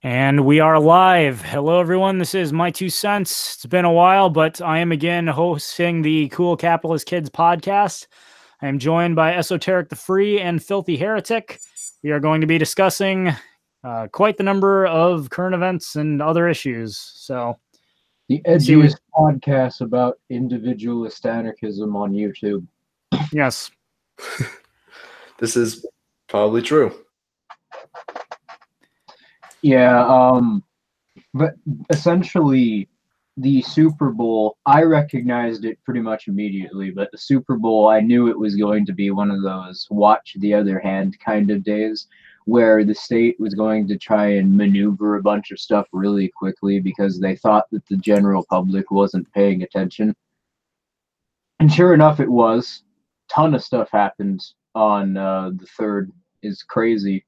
And we are live. Hello, everyone. This is My Two Cents. It's been a while, but I am again hosting the Kool Kapitalist Kids podcast. I am joined by Esoteric the Free and Filthy Heretic. We are going to be discussing quite the number of current events and other issues. So, the edgiest podcast about individualist anarchism on YouTube. Yes. This is probably true. Yeah, but essentially the Super Bowl, I recognized it pretty much immediately, but the Super Bowl, I knew it was going to be one of those watch the other hand kind of days where the state was going to try and maneuver a bunch of stuff really quickly because they thought that the general public wasn't paying attention. And sure enough, it was. Ton of stuff happened on the 3rd. Is crazy.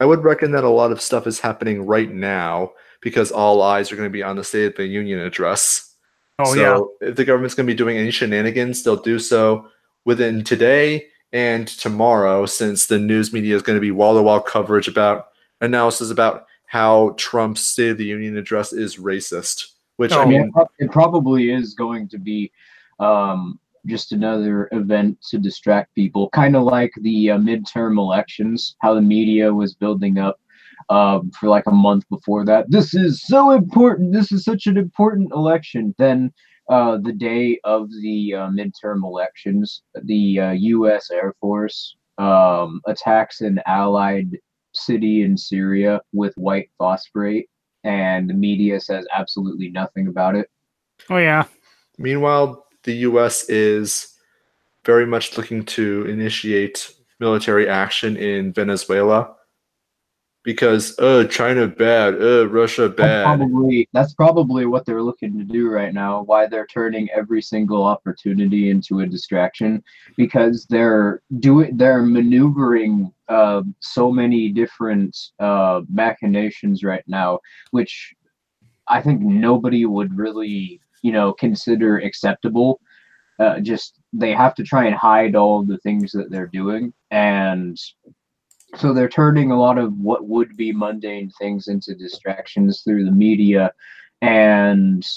I would reckon that a lot of stuff is happening right now because all eyes are going to be on the State of the Union address. So if the government's going to be doing any shenanigans, they'll do so within today and tomorrow, since the news media is going to be wall-to-wall coverage about analysis about how Trump's State of the Union address is racist. Which I mean, it probably is going to be just another event to distract people, kind of like the midterm elections, how the media was building up for like a month before that. This is so important. This is such an important election. Then the day of the midterm elections, the U.S. Air Force attacks an allied city in Syria with white phosphorate, and the media says absolutely nothing about it. Oh, yeah. Meanwhile, the U.S. is very much looking to initiate military action in Venezuela because, China bad, Russia bad. That's probably what they're looking to do right now, why they're turning every single opportunity into a distraction, because they're maneuvering so many different machinations right now, which I think nobody would really consider acceptable. Just they have to try and hide all of the things that they're doing, and so they're turning a lot of what would be mundane things into distractions through the media. And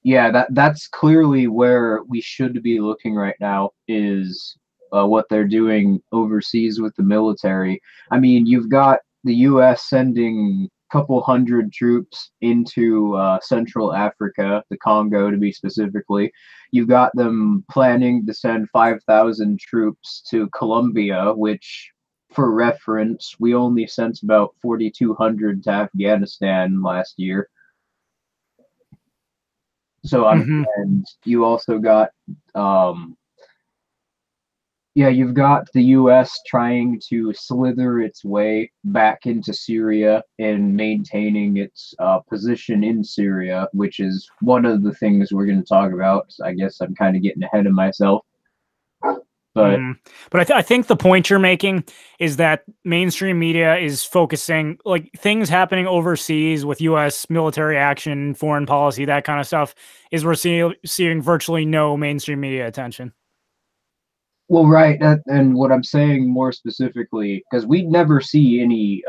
yeah, that's clearly where we should be looking right now, is what they're doing overseas with the military. I mean, you've got the U.S. sending couple hundred troops into Central Africa, the Congo to be specifically. You've got them planning to send 5,000 troops to Colombia, which, for reference, we only sent about 4,200 to Afghanistan last year. So and you also got you've got the U.S. trying to slither its way back into Syria and maintaining its position in Syria, which is one of the things we're going to talk about. So I guess I'm kind of getting ahead of myself. But I think the point you're making is that mainstream media is focusing, like, things happening overseas with U.S. military action, foreign policy, that kind of stuff, is we're seeing virtually no mainstream media attention. Well, right, and what I'm saying more specifically, because we never see any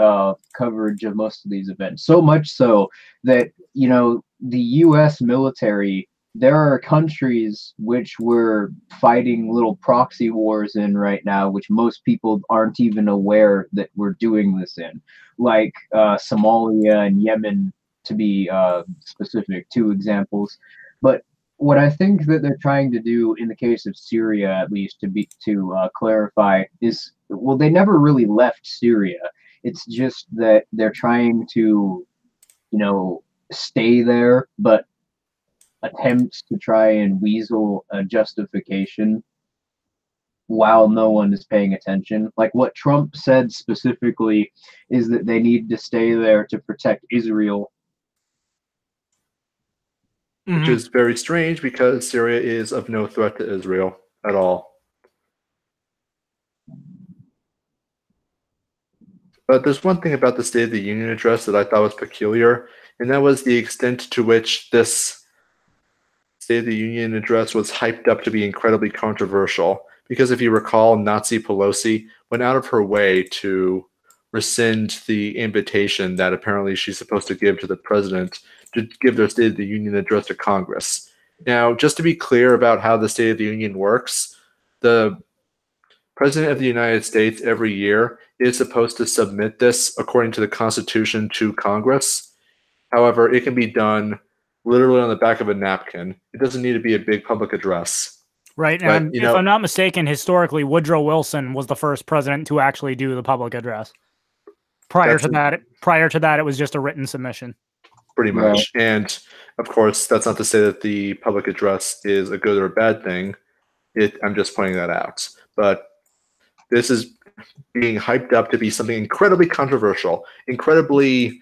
coverage of most of these events, so much so that, the U.S. military, there are countries which we're fighting little proxy wars in right now, which most people aren't even aware that we're doing this in, like Somalia and Yemen, to be specific, 2 examples. But what I think that they're trying to do in the case of Syria, at least to clarify, is, well, they never really left Syria. It's just that they're trying to, stay there, but attempts to try and weasel a justification while no one is paying attention. Like what Trump said specifically is that they need to stay there to protect Israel. Which is very strange because Syria is of no threat to Israel at all. But there's one thing about the State of the Union address that I thought was peculiar, and that was the extent to which this State of the Union address was hyped up to be incredibly controversial. Because if you recall, Nazi Pelosi went out of her way to rescind the invitation that apparently she's supposed to give to the president to give their State of the Union address to Congress. Now, just to be clear about how the State of the Union works, the President of the United States every year is supposed to submit this according to the Constitution to Congress. However, it can be done literally on the back of a napkin. It doesn't need to be a big public address. Right, but, and if I'm not mistaken, historically, Woodrow Wilson was the first president to actually do the public address. Prior to that, it was just a written submission. Pretty much. Right. And, of course, that's not to say that the public address is a good or a bad thing. I'm just pointing that out. But this is being hyped up to be something incredibly controversial, incredibly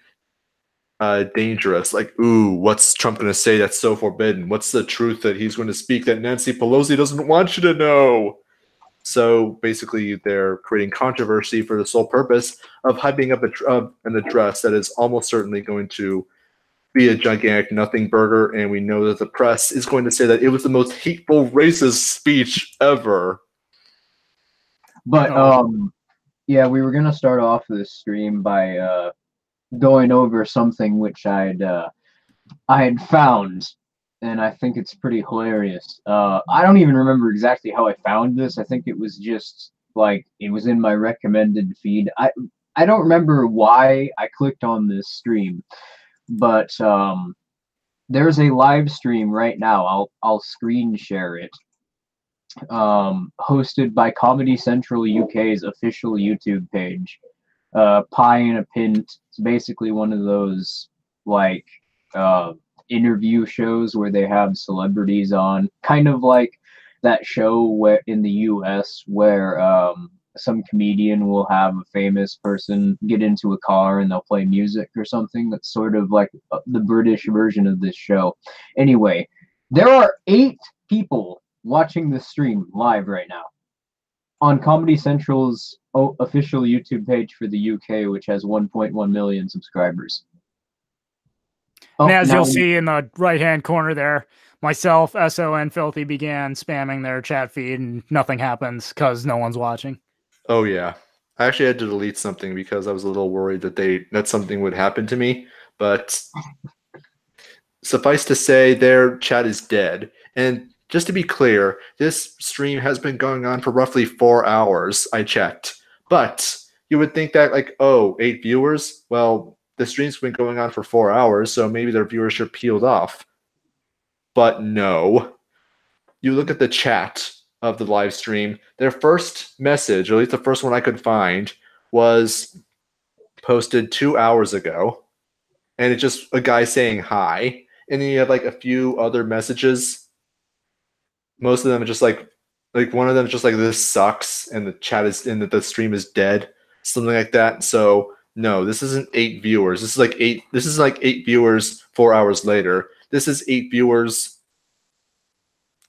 dangerous. Like, ooh, what's Trump going to say that's so forbidden? What's the truth that he's going to speak that Nancy Pelosi doesn't want you to know? So basically, they're creating controversy for the sole purpose of hyping up an address that is almost certainly going to be a gigantic nothing burger, and we know that the press is going to say that it was the most hateful, racist speech ever. But yeah, we were gonna start off this stream by going over something which I had found, and I think it's pretty hilarious. I don't even remember exactly how I found this. I think it was just like it was in my recommended feed. I don't remember why I clicked on this stream, but there's a live stream right now. I'll screen share it. Hosted by Comedy Central UK's official YouTube page. Pie in a Pint. It's basically one of those like interview shows where they have celebrities on, kind of like that show where in the US where some comedian will have a famous person get into a car and they'll play music or something. That's sort of like the British version of this show. Anyway, there are 8 people watching this stream live right now on Comedy Central's official YouTube page for the UK, which has 1.1 million subscribers. And as you'll see in the right-hand corner there, myself, Eso, and Filthy began spamming their chat feed, and nothing happens because no one's watching. Oh, yeah. I actually had to delete something because I was a little worried that something would happen to me, but suffice to say, their chat is dead. And just to be clear, this stream has been going on for roughly 4 hours, I checked. But you would think that, like, oh, 8 viewers? Well, the stream's been going on for 4 hours, so maybe their viewership peeled off. But no. You look at the chat of the live stream, their first message, or at least the first one I could find, was posted 2 hours ago. And it's just a guy saying hi. And then you have, like, a few other messages. Most of them are just like one of them is just like, this sucks, and the chat is, and the stream is dead, something like that. So no, this isn't 8 viewers. This is like 8 viewers 4 hours later. This is 8 viewers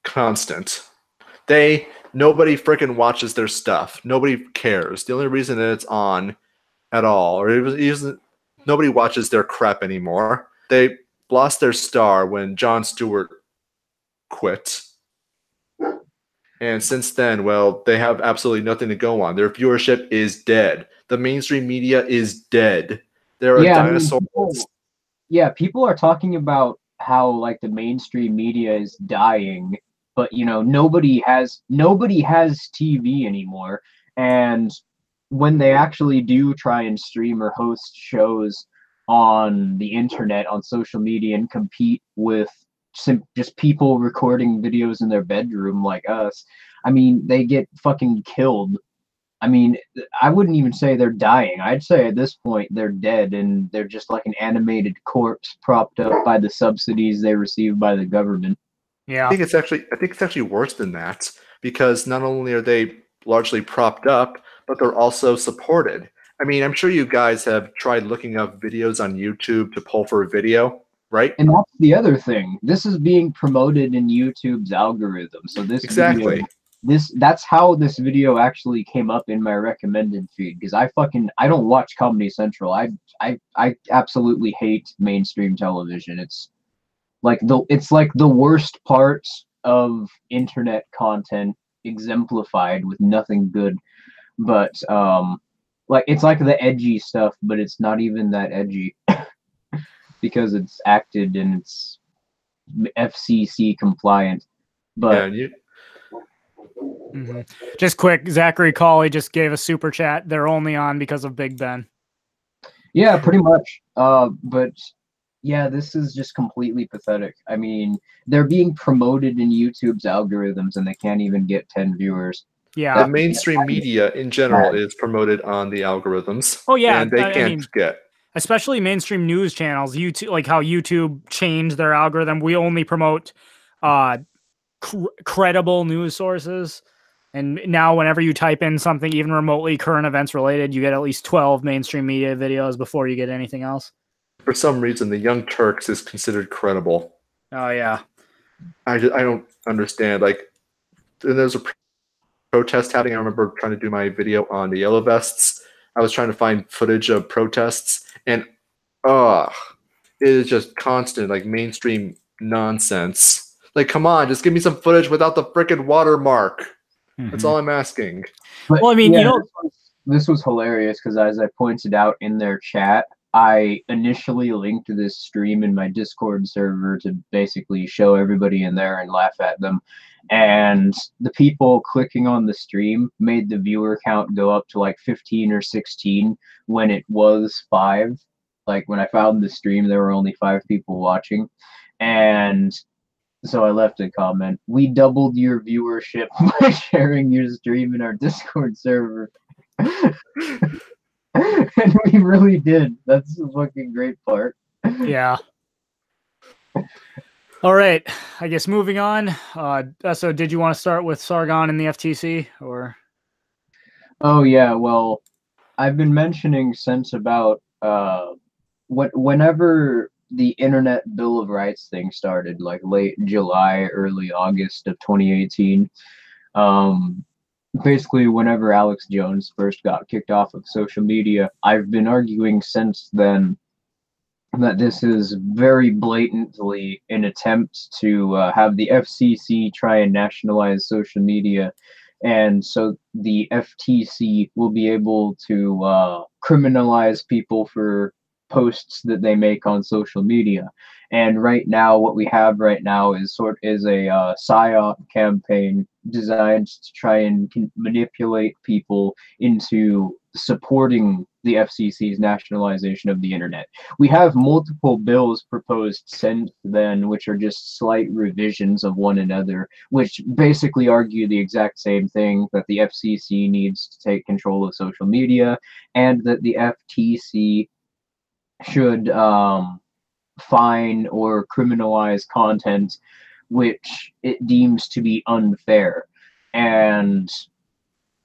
constant. Nobody freaking watches their stuff. Nobody cares. The only reason that it's on at all, or nobody watches their crap anymore. They lost their star when Jon Stewart quit. And since then, well, they have absolutely nothing to go on. Their viewership is dead. The mainstream media is dead. There are dinosaurs. People are talking about how like the mainstream media is dying, but you know, nobody has TV anymore. And when they actually do try and stream or host shows on the internet, on social media, and compete with just people recording videos in their bedroom like us, I mean, they get fucking killed. I mean, I wouldn't even say they're dying. I'd say at this point they're dead, and they're just like an animated corpse propped up by the subsidies they receive by the government. Yeah, I think it's actually worse than that, because not only are they largely propped up, but they're also supported. I mean, I'm sure you guys have tried looking up videos on YouTube to pull for a video, right? And that's the other thing. This is being promoted in YouTube's algorithm. So this exactly. That's how this video actually came up in my recommended feed, because I don't watch Comedy Central. I absolutely hate mainstream television. It's like the worst parts of internet content exemplified with nothing good. But like it's like the edgy stuff, but it's not even that edgy because it's acted and it's FCC compliant. But Yeah, Just quick, Zachary Colley just gave a super chat. They're only on because of Big Ben. yeah, pretty much. But yeah, this is just completely pathetic. I mean, they're being promoted in YouTube's algorithms and they can't even get 10 viewers. Yeah. The mainstream media in general is promoted on the algorithms. Oh yeah, and they can't get. Especially mainstream news channels, YouTube, like how YouTube changed their algorithm. We only promote credible news sources. And now whenever you type in something even remotely current events related, you get at least 12 mainstream media videos before you get anything else. For some reason, the Young Turks is considered credible. Oh, yeah. I don't understand. Like, there's a protest happening. I remember trying to do my video on the Yellow Vests. I was trying to find footage of protests, and it is just constant, like, mainstream nonsense. Like, come on, just give me some footage without the frickin' watermark. That's all I'm asking. But, well, I mean, yeah, this was hilarious because as I pointed out in their chat, I initially linked this stream in my Discord server to basically show everybody in there and laugh at them. And the people clicking on the stream made the viewer count go up to like 15 or 16 when it was 5. Like when I found the stream, there were only 5 people watching. And so I left a comment. We doubled your viewership by sharing your stream in our Discord server. And we really did. That's the fucking great part. Yeah. All right. I guess moving on. So did you want to start with Sargon and the FTC or? Oh yeah. Well, I've been mentioning since about whenever the Internet Bill of Rights thing started, like late July, early August of 2018. Basically, whenever Alex Jones first got kicked off of social media, I've been arguing since then that this is very blatantly an attempt to have the FCC try and nationalize social media. And so the FTC will be able to criminalize people for posts that they make on social media. And right now, what we have right now is a PSYOP campaign designed to try and manipulate people into supporting the FCC's nationalization of the internet. We have multiple bills proposed since then, which are just slight revisions of one another, which basically argue the exact same thing, that the FCC needs to take control of social media and that the FTC should fine or criminalize content which it deems to be unfair. And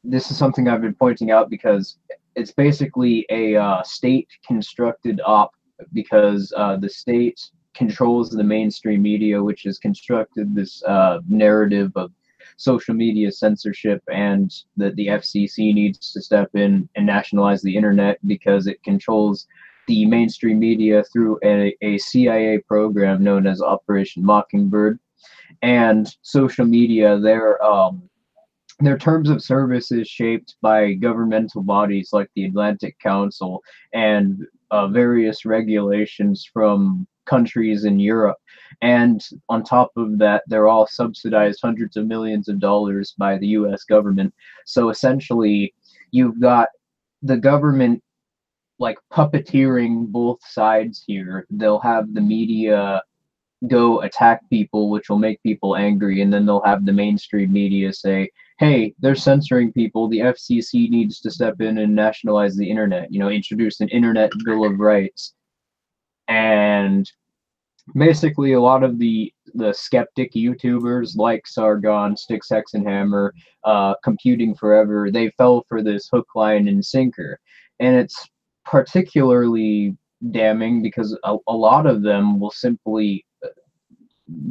this is something I've been pointing out because it's basically a state-constructed op, because the state controls the mainstream media, which has constructed this narrative of social media censorship, and that the FCC needs to step in and nationalize the internet because it controls the mainstream media through a CIA program known as Operation Mockingbird. And social media, their terms of service is shaped by governmental bodies like the Atlantic Council and various regulations from countries in Europe. And on top of that, they're all subsidized hundreds of millions of dollars by the US government. So essentially, you've got the government like puppeteering both sides here. They'll have the media go attack people, which will make people angry, and then they'll have the mainstream media say, hey, they're censoring people, the FCC needs to step in and nationalize the internet, introduce an Internet Bill of Rights. And basically a lot of the skeptic YouTubers like Sargon, Sticks, Hex, and Hammer, Computing Forever, they fell for this hook, line, and sinker. And it's particularly damning because a lot of them will simply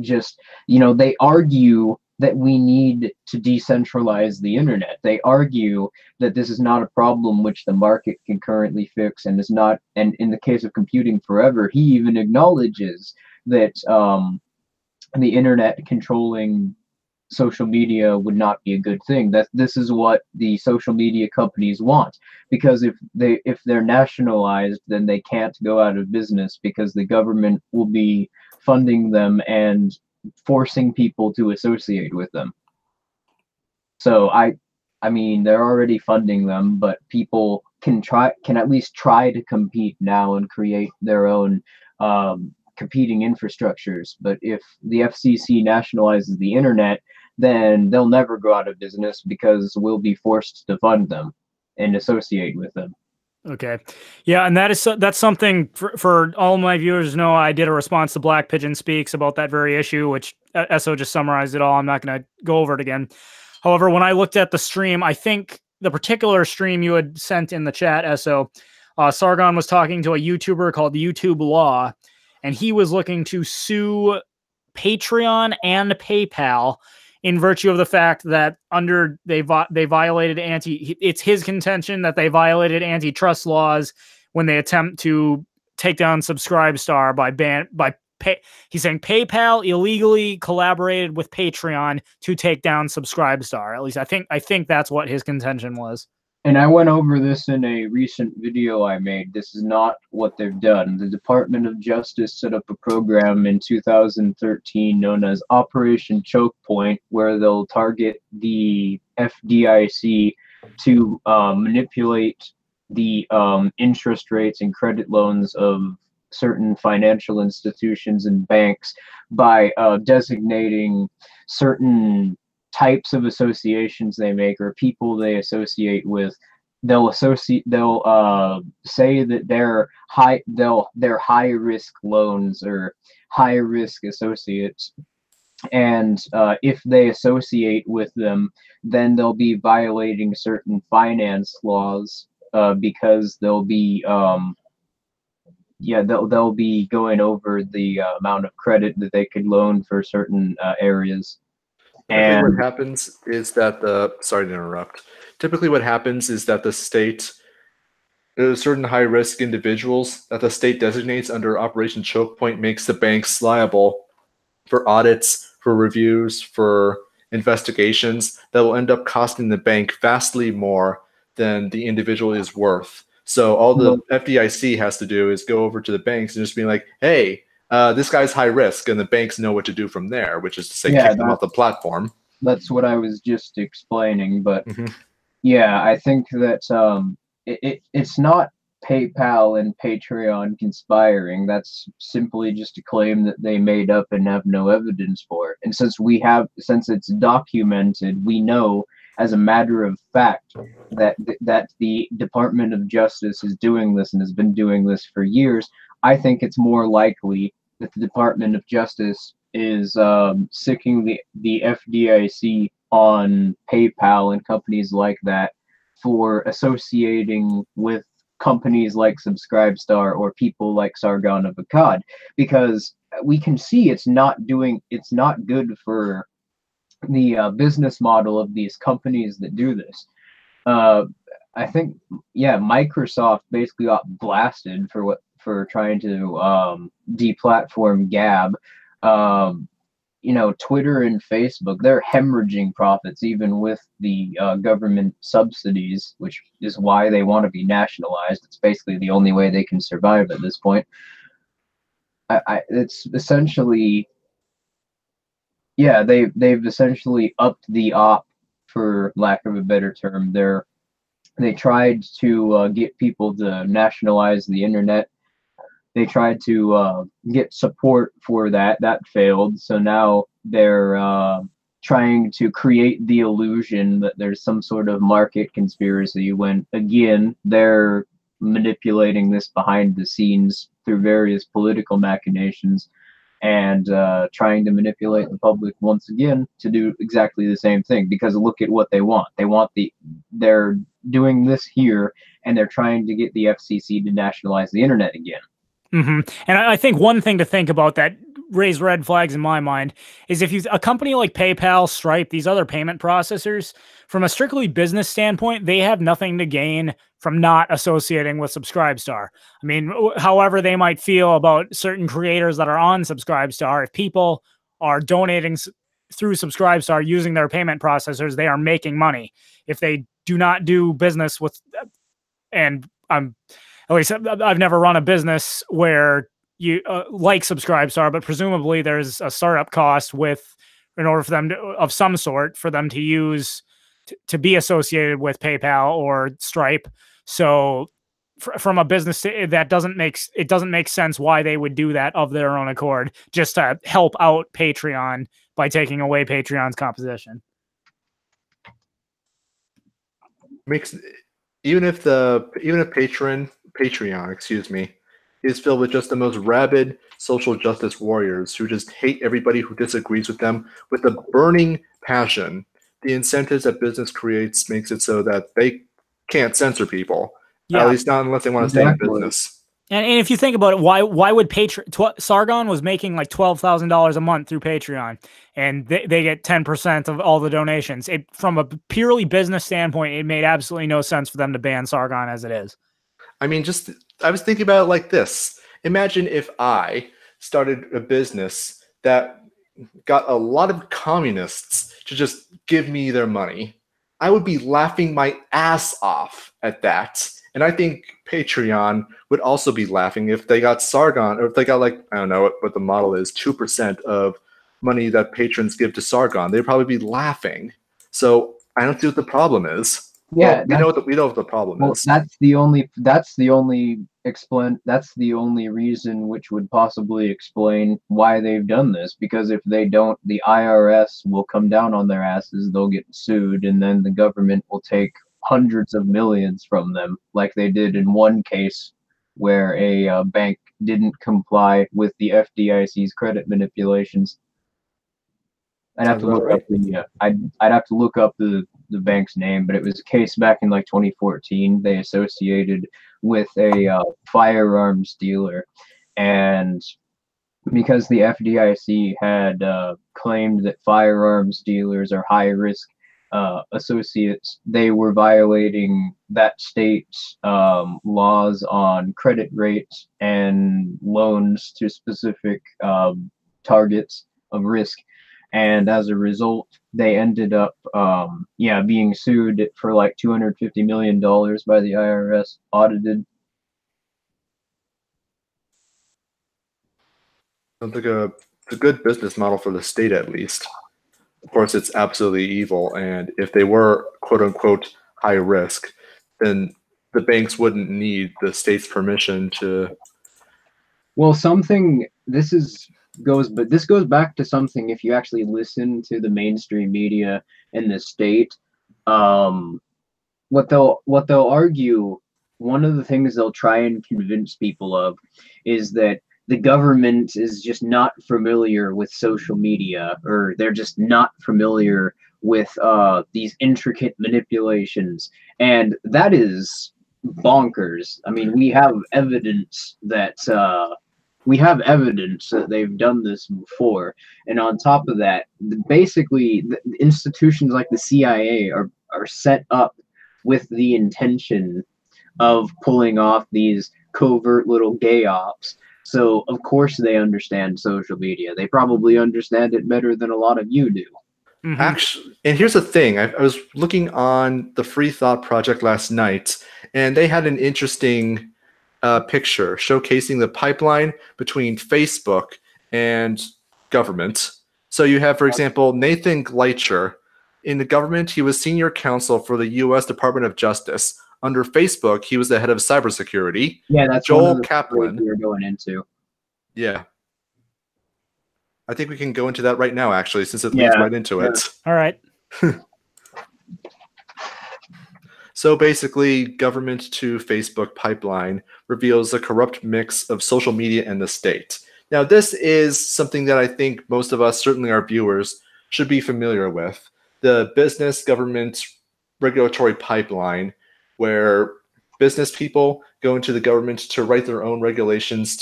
just, they argue that we need to decentralize the internet. They argue that this is not a problem which the market can currently fix, and is not, and in the case of Computing Forever, he even acknowledges that the internet controlling social media would not be a good thing. That this is what the social media companies want, because if they're nationalized, then they can't go out of business because the government will be funding them and forcing people to associate with them. So I mean, they're already funding them, but people can at least try to compete now and create their own competing infrastructures. But if the FCC nationalizes the internet, then they'll never go out of business because we'll be forced to fund them and associate with them. Okay. Yeah, and that's something for all my viewers to know. I did a response to Black Pigeon Speaks about that very issue, which Eso just summarized it all. I'm not going to go over it again. However, when I looked at the stream, I think the particular stream you had sent in the chat, Eso, Sargon was talking to a YouTuber called YouTube Law, and he was looking to sue Patreon and PayPal in virtue of the fact that they violated it's his contention that they violated antitrust laws when they attempt to take down Subscribestar he's saying PayPal illegally collaborated with Patreon to take down Subscribestar. At least I think that's what his contention was. And I went over this in a recent video I made. This is not what they've done. The Department of Justice set up a program in 2013 known as Operation Choke Point, where they'll target the FDIC to manipulate the interest rates and credit loans of certain financial institutions and banks by designating certain types of associations they make or people they associate with. They'll say that they're high risk loans or high risk associates, and if they associate with them, then they'll be violating certain finance laws because they'll be they'll be going over the amount of credit that they could loan for certain areas. And what happens is that sorry to interrupt. Typically what happens is that the state, there's certain high-risk individuals that the state designates under Operation Choke Point, makes the banks liable for audits, for reviews, for investigations that will end up costing the bank vastly more than the individual is worth. So all the FDIC has to do is go over to the banks and just be like, hey, this guy's high risk, and the banks know what to do from there, which is to say, kick them off the platform. That's what I was just explaining. But yeah, I think that it's not PayPal and Patreon conspiring. That's simply just a claim that they made up and have no evidence for it. And since it's documented, we know as a matter of fact that the Department of Justice is doing this and has been doing this for years. I think it's more likely that the Department of Justice is sicking the FDIC on PayPal and companies like that for associating with companies like Subscribestar or people like Sargon of Akkad, because we can see it's not good for the business model of these companies that do this. I think, Microsoft basically got blasted for trying to deplatform Gab. Twitter and Facebook, they're hemorrhaging profits even with the government subsidies, which is why they want to be nationalized. It's basically the only way they can survive at this point. It's essentially, they've essentially upped the op, for lack of a better term. They tried to get people to nationalize the internet. They tried to get support for that. That failed. So now they're trying to create the illusion that there's some sort of market conspiracy, when, again, they're manipulating this behind the scenes through various political machinations and trying to manipulate the public once again to do exactly the same thing. Because look at what they want. They're doing this here, and they're trying to get the FCC to nationalize the internet again. And I think one thing to think about that raised red flags in my mind is if a company like PayPal, Stripe, these other payment processors, from a strictly business standpoint, they have nothing to gain from not associating with Subscribestar. I mean, however they might feel about certain creators that are on Subscribestar, if people are donating through Subscribestar using their payment processors, they are making money. If they do not do business with, and at least I've never run a business where you like Subscribestar, but presumably there's a startup cost in order for them of some sort for them to use to be associated with PayPal or Stripe. So from a business, that doesn't make sense why they would do that of their own accord, just to help out Patreon by taking away Patreon's composition. Even if Patreon, excuse me, is filled with just the most rabid social justice warriors who just hate everybody who disagrees with them with a burning passion, the incentives that business creates makes it so that they can't censor people. Yeah. At least not unless they want to stay in business. And if you think about it, why would Sargon was making like $12,000 a month through Patreon, and they get 10% of all the donations. From a purely business standpoint, it made absolutely no sense for them to ban Sargon as it is. I mean, I was thinking about it like this. Imagine if I started a business that got a lot of communists to just give me their money. I would be laughing my ass off at that. And I think Patreon would also be laughing if they got Sargon, or if they got, like, I don't know what the model is, 2% of money that patrons give to Sargon. They'd probably be laughing. So I don't see what the problem is. Yeah, well, we know what the problem is. That's the only reason which would possibly explain why they've done this. Because if they don't, the IRS will come down on their asses. They'll get sued, and then the government will take hundreds of millions from them, like they did in one case where a bank didn't comply with the FDIC's credit manipulations. I'd have to look up the bank's name, but it was a case back in like 2014. They associated with a firearms dealer, and because the FDIC had claimed that firearms dealers are high risk associates, they were violating that state's laws on credit rates and loans to specific targets of risk. And as a result, they ended up being sued for like $250 million by the IRS, audited. Sounds like a good business model for the state, at least. Of course, it's absolutely evil, and if they were quote-unquote high risk, then the banks wouldn't need the state's permission to... Well, this goes back to something, if you actually listen to the mainstream media in the state, what they'll argue, one of the things they'll try and convince people of is that the government is just not familiar with social media, or they're just not familiar with these intricate manipulations. And that is bonkers. I mean, we have evidence that they've done this before. And on top of that, basically, the institutions like the CIA are set up with the intention of pulling off these covert little gay ops. So, of course, they understand social media. They probably understand it better than a lot of you do. Mm-hmm. Actually, and here's the thing. I was looking on the Free Thought Project last night, and they had an interesting picture showcasing the pipeline between Facebook and government. So you have, for example, Nathan Gleicher. In the government, he was senior counsel for the U.S. Department of Justice. Under Facebook, he was the head of cybersecurity. Yeah, that's Joel Kaplan. We were going into. Yeah. I think we can go into that right now, actually, since it leads right into it. All right. So basically, government to Facebook pipeline reveals a corrupt mix of social media and the state. Now, this is something that I think most of us, certainly our viewers, should be familiar with. The business government regulatory pipeline, where business people go into the government to write their own regulations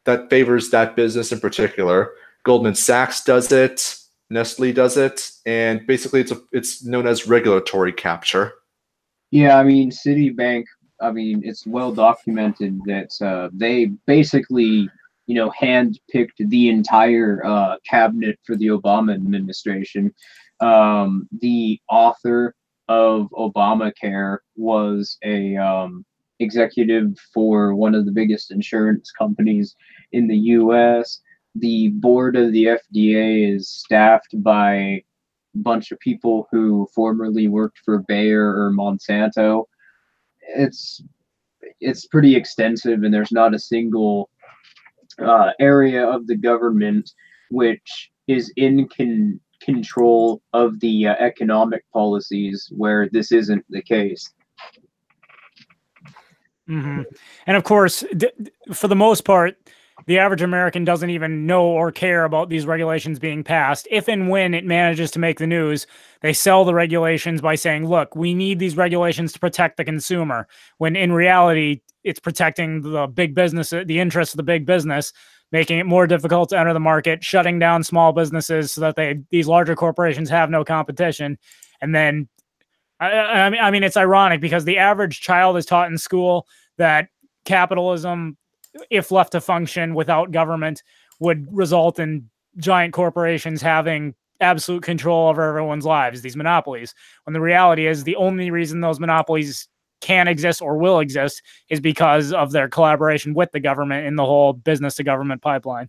that favors that business in particular. Goldman Sachs does it, Nestle does it, and basically it's known as regulatory capture. Yeah, I mean, Citibank, it's well documented that they basically handpicked the entire cabinet for the Obama administration. The author of Obamacare was a executive for one of the biggest insurance companies in the U.S. The board of the FDA is staffed by a bunch of people who formerly worked for Bayer or Monsanto. It's pretty extensive, and there's not a single area of the government which is in control of the economic policies where this isn't the case. Mm-hmm. And of course, for the most part, the average American doesn't even know or care about these regulations being passed. If and when it manages to make the news, they sell the regulations by saying, look, we need these regulations to protect the consumer, when in reality, it's protecting the big business, the interests of the big business, making it more difficult to enter the market, shutting down small businesses so that these larger corporations have no competition. And then, I mean, it's ironic because the average child is taught in school that capitalism, if left to function without government, would result in giant corporations having absolute control over everyone's lives, these monopolies. When the reality is the only reason those monopolies can exist or will exist is because of their collaboration with the government in the whole business to government pipeline.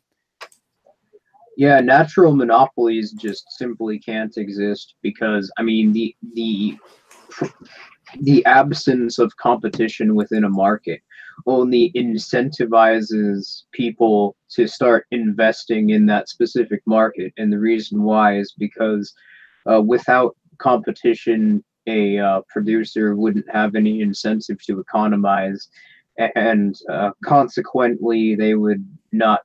Yeah, natural monopolies just simply can't exist because, I mean, the absence of competition within a market only incentivizes people to start investing in that specific market. And the reason why is because without competition, a producer wouldn't have any incentive to economize, and consequently, they would not,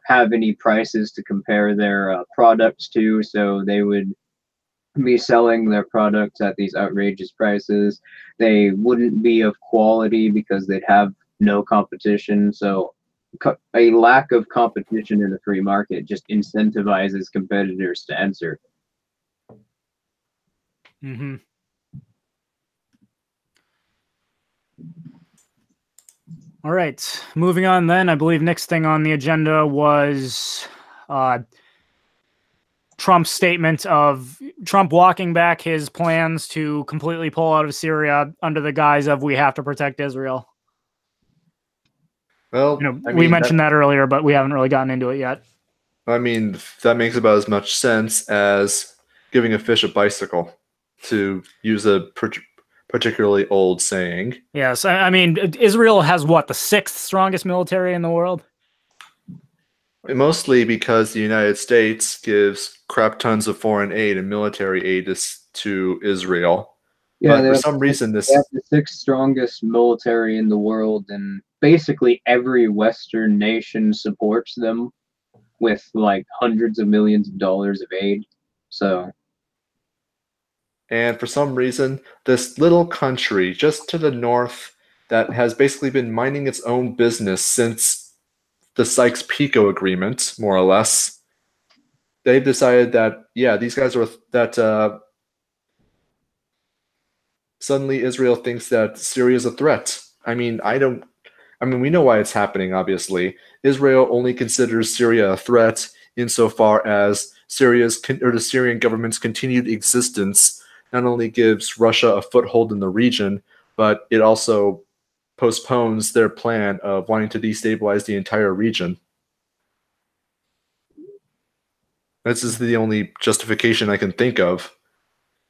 have any prices to compare their products to, so they would be selling their products at these outrageous prices. They wouldn't be of quality because they'd have no competition. So a lack of competition in a free market just incentivizes competitors to enter. Mm-hmm. All right, moving on then. I believe next thing on the agenda was Trump's statement of Trump walking back his plans to completely pull out of Syria under the guise of we have to protect Israel. Well, we mentioned that earlier, but we haven't really gotten into it yet. I mean, that makes about as much sense as giving a fish a bicycle, to use a particularly old saying. Yes, I mean, Israel has what, the 6th strongest military in the world? Mostly because the United States gives crap tons of foreign aid and military aid to Israel. Yeah, but for some reason, they have the 6th strongest military in the world, and basically every Western nation supports them with like hundreds of millions of dollars of aid. So. And for some reason, this little country just to the north that has basically been minding its own business since the Sykes-Picot Agreement, more or less, they've decided that, yeah, these guys are that suddenly Israel thinks that Syria is a threat. I mean, we know why it's happening, obviously. Israel only considers Syria a threat insofar as the Syrian government's continued existence not only gives Russia a foothold in the region, but it also postpones their plan of wanting to destabilize the entire region. This is the only justification I can think of.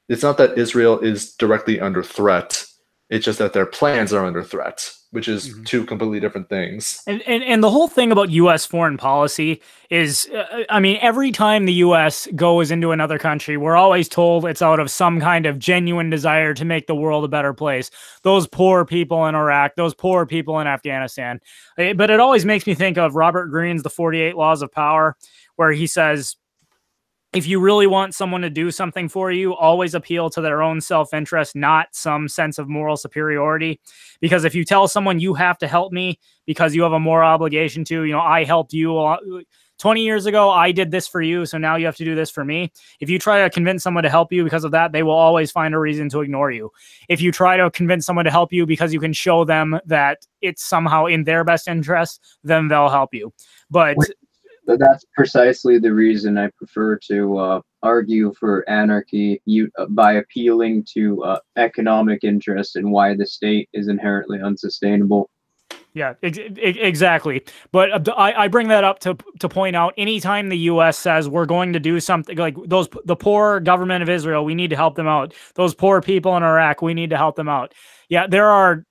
It's not that Israel is directly under threat. It's just that their plans are under threat, which is two completely different things. And the whole thing about U.S. foreign policy is, I mean, every time the U.S. goes into another country, we're always told it's out of some kind of genuine desire to make the world a better place. Those poor people in Iraq, those poor people in Afghanistan. But it always makes me think of Robert Greene's The 48 Laws of Power, where he says, if you really want someone to do something for you, always appeal to their own self-interest, not some sense of moral superiority. Because if you tell someone you have to help me because you have a moral obligation to, you know, I helped you 20 years ago, I did this for you, so now you have to do this for me. If you try to convince someone to help you because of that, they will always find a reason to ignore you. If you try to convince someone to help you because you can show them that it's somehow in their best interest, then they'll help you. But that's precisely the reason I prefer to argue for anarchy by appealing to economic interests and why the state is inherently unsustainable. Yeah, exactly. But I bring that up to point out, anytime the U.S. says we're going to do something, like the poor government of Israel, we need to help them out. Those poor people in Iraq, we need to help them out. Yeah, there are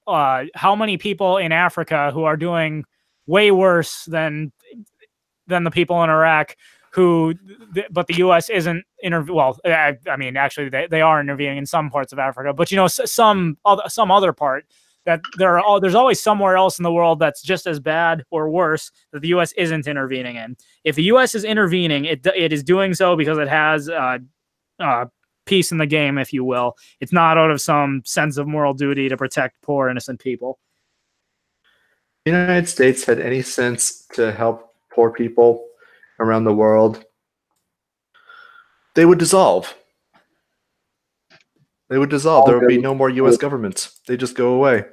how many people in Africa who are doing way worse than the people in Iraq but the U.S. isn't well, I mean, actually, they are intervening in some parts of Africa, but you know, some other part that there's always somewhere else in the world that's just as bad or worse that the U.S. isn't intervening in. If the U.S. is intervening, it is doing so because it has peace in the game, if you will. It's not out of some sense of moral duty to protect poor, innocent people. The United States had any sense to help poor people around the world, they would dissolve. They would dissolve. There would be no more U.S. governments. They just go away.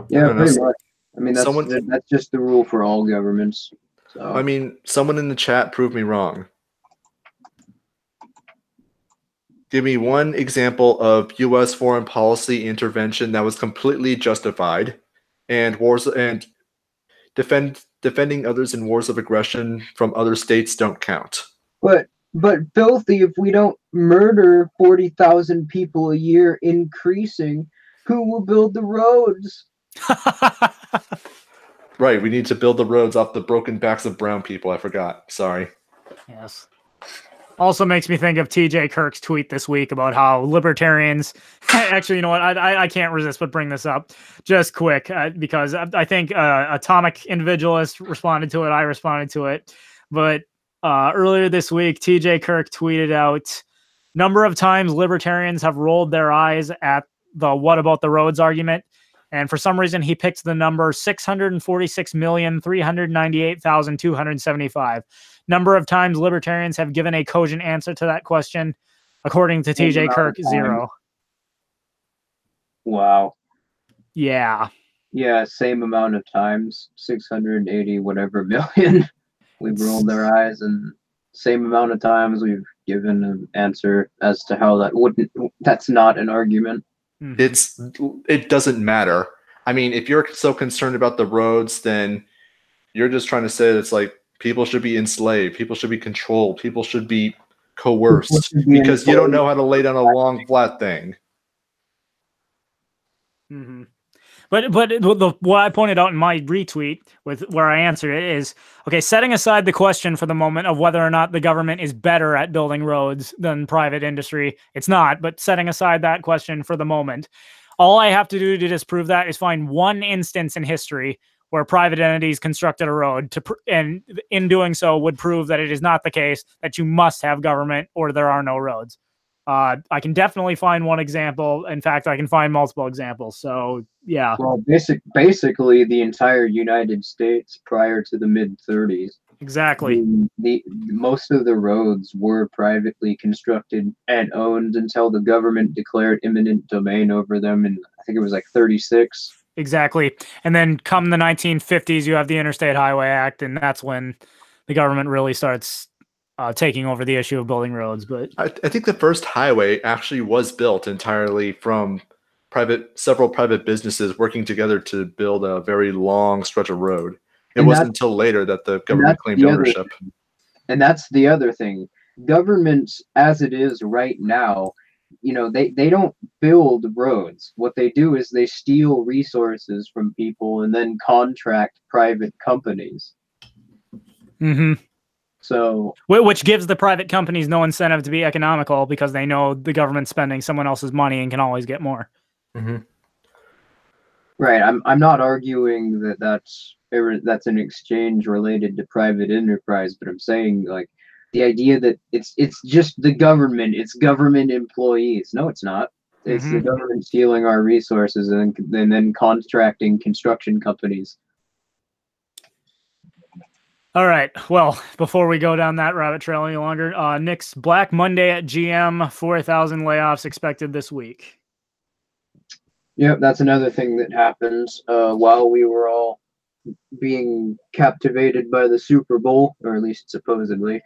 Yeah, pretty much. I mean, that's just the rule for all governments. So. I mean, someone in the chat proved me wrong. Give me one example of U.S. foreign policy intervention that was completely justified, and wars and defending others in wars of aggression from other states don't count. But filthy, if we don't murder 40,000 people a year increasing, who will build the roads? Right, we need to build the roads off the broken backs of brown people. I forgot. Sorry. Yes. Also makes me think of TJ Kirk's tweet this week about how libertarians actually, you know what, I can't resist but bring this up just quick because I think Atomic Individualist responded to it. I responded to it. But earlier this week, TJ Kirk tweeted out, number of times libertarians have rolled their eyes at the what about the roads argument. And for some reason, he picked the number 646,398,275. Number of times libertarians have given a cogent answer to that question, according to TJ Kirk, 0. Wow. Yeah. Yeah, same amount of times, 680 whatever million. We've rolled our eyes, and same amount of times we've given an answer as to how that's not an argument. It doesn't matter. I mean, if you're so concerned about the roads, then you're just trying to say that it's like people should be enslaved, people should be controlled, people should be coerced because you don't know how to lay down a long flat thing. Mm-hmm. But what I pointed out in my retweet where I answered it is, okay, setting aside the question for the moment of whether or not the government is better at building roads than private industry, it's not, but setting aside that question for the moment, all I have to do to disprove that is find one instance in history where private entities constructed a road and in doing so would prove that it is not the case that you must have government or there are no roads. I can definitely find one example. In fact, I can find multiple examples. So, yeah. Well, basically the entire United States prior to the mid-30s. Exactly. Most of the roads were privately constructed and owned until the government declared eminent domain over them, and I think it was like 36. Exactly. And then come the 1950s, you have the Interstate Highway Act, and that's when the government really starts taking over the issue of building roads. But I think the first highway actually was built entirely from several private businesses working together to build a very long stretch of road. It wasn't until later that the government claimed ownership. And that's the other thing. Governments, as it is right now, you know, they don't build roads. What they do is they steal resources from people and then contract private companies. Mm-hmm. So, which gives the private companies no incentive to be economical because they know the government's spending someone else's money and can always get more. Mm-hmm. Right. I'm not arguing that that's that's an exchange related to private enterprise, but I'm saying like the idea that it's just the government, it's government employees. No, it's not. It's the government stealing our resources and then contracting construction companies. All right. Well, before we go down that rabbit trail any longer, Nick's Black Monday at GM, 4,000 layoffs expected this week. Yep, that's another thing that happened while we were all being captivated by the Super Bowl, or at least supposedly.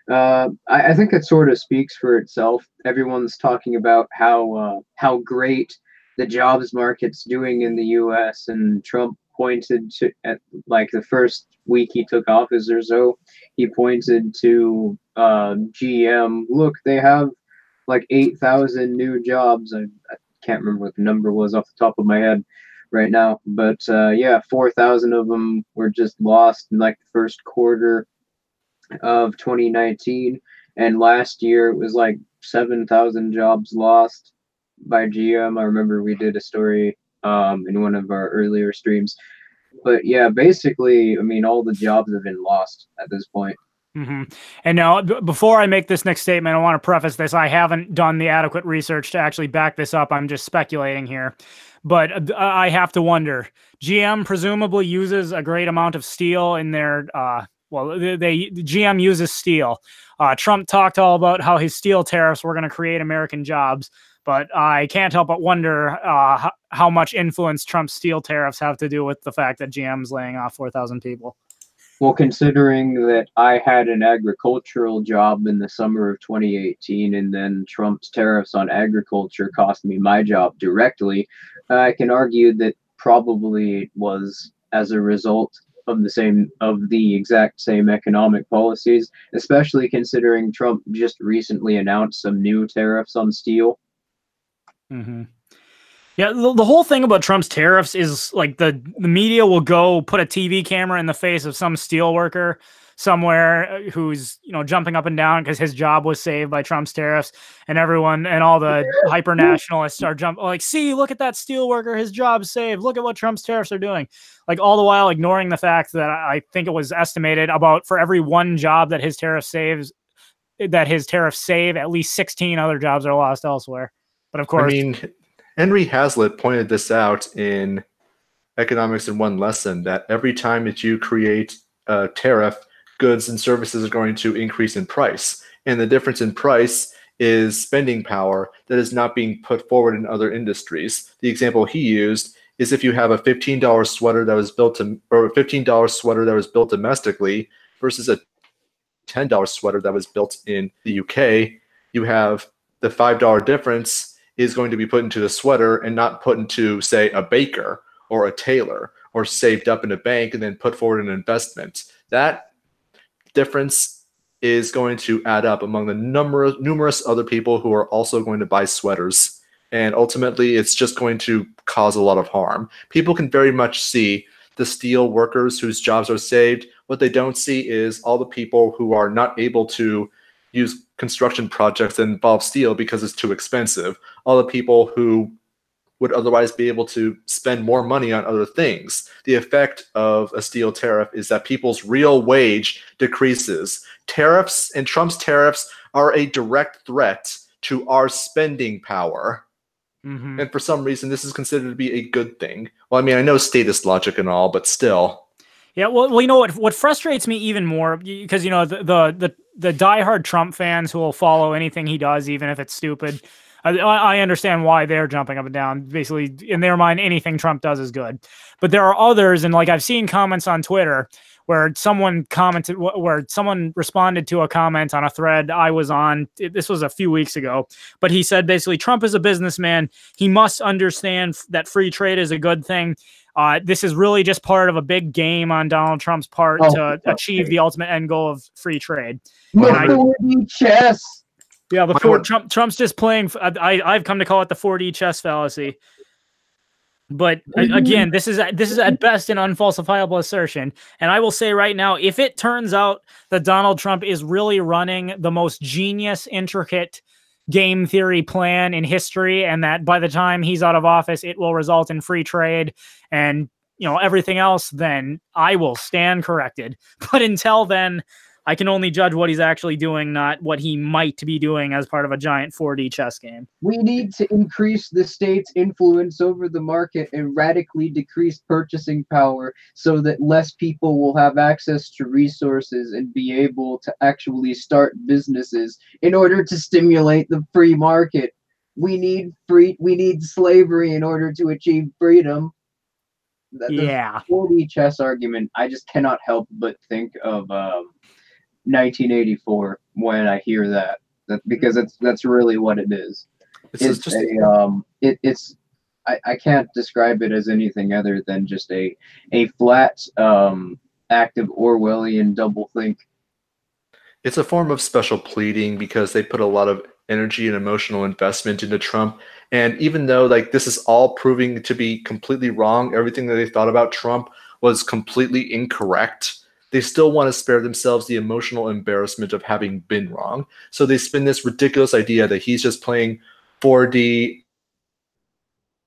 I think it sort of speaks for itself. Everyone's talking about how great the jobs market's doing in the U.S., and Trump pointed to, at like the first week he took office or so, he pointed to GM. Look, they have like 8,000 new jobs. I can't remember what the number was off the top of my head right now, but yeah, 4,000 of them were just lost in like the first quarter of 2019, and last year it was like 7,000 jobs lost by GM. I remember we did a story in one of our earlier streams, but yeah, basically, I mean, all the jobs have been lost at this point. And now, before I make this next statement, I want to preface this. I haven't done the adequate research to actually back this up. I'm just speculating here. But I have to wonder, GM presumably uses a great amount of steel in their, GM uses steel. Trump talked all about how his steel tariffs were going to create American jobs. But I can't help but wonder how much influence Trump's steel tariffs have to do with the fact that GM's laying off 4,000 people. Well, considering that I had an agricultural job in the summer of 2018, and then Trump's tariffs on agriculture cost me my job directly, I can argue that probably it was as a result of the exact same economic policies, especially considering Trump just recently announced some new tariffs on steel. Yeah, the whole thing about Trump's tariffs is like the media will go put a TV camera in the face of some steel worker somewhere who's, jumping up and down because his job was saved by Trump's tariffs, and everyone and all the hyper nationalists are like, see, look at that steel worker, his job's saved. Look at what Trump's tariffs are doing. Like, all the while ignoring the fact that I think it was estimated about for every one job that his tariffs save, at least 16 other jobs are lost elsewhere. But of course, Henry Hazlitt pointed this out in Economics in One Lesson, that every time that you create a tariff, goods and services are going to increase in price. And the difference in price is spending power that is not being put forward in other industries. The example he used is if you have a $15 sweater that was built or a $15 sweater that was built domestically versus a $10 sweater that was built in the UK, you have the $5 difference is going to be put into the sweater and not put into, say, a baker or a tailor, or saved up in a bank and then put forward an investment. That difference is going to add up among the numerous other people who are also going to buy sweaters. And ultimately, it's just going to cause a lot of harm. People can very much see the steel workers whose jobs are saved. What they don't see is all the people who are not able to use construction projects that involve steel because it's too expensive. All the people who would otherwise be able to spend more money on other things. The effect of a steel tariff is that people's real wage decreases. Tariffs and Trump's tariffs are a direct threat to our spending power. And for some reason, this is considered to be a good thing. Well, I mean, I know statist logic and all, but still. Yeah, well, you know what frustrates me even more, because the diehard Trump fans who will follow anything he does, even if it's stupid. I understand why they're jumping up and down. Basically, in their mind, anything Trump does is good. But there are others, and like I've seen comments on Twitter where someone responded to a comment on a thread I was on. This was a few weeks ago, but he said basically, Trump is a businessman. He must understand that free trade is a good thing. This is really just part of a big game on Donald Trump's part to achieve the ultimate end goal of free trade. Chess. Yeah, Trump's just playing. I've come to call it the 4D chess fallacy. But again, this is at best an unfalsifiable assertion. And I will say right now, if it turns out that Donald Trump is really running the most genius, intricate game theory plan in history, and that by the time he's out of office, it will result in free trade and everything else, then I will stand corrected. But until then, I can only judge what he's actually doing, not what he might be doing as part of a giant 4D chess game. We need to increase the state's influence over the market and radically decrease purchasing power so that less people will have access to resources and be able to actually start businesses in order to stimulate the free market. We need slavery in order to achieve freedom. Yeah. The 4D chess argument, I just cannot help but think of 1984 when I hear that because that's really what it is. I can't describe it as anything other than just a flat act of Orwellian doublethink. It's a form of special pleading because they put a lot of energy and emotional investment into Trump. And even though this is all proving to be completely wrong, everything that they thought about Trump was completely incorrect, they still want to spare themselves the emotional embarrassment of having been wrong. So they spin this ridiculous idea that he's just playing 4D,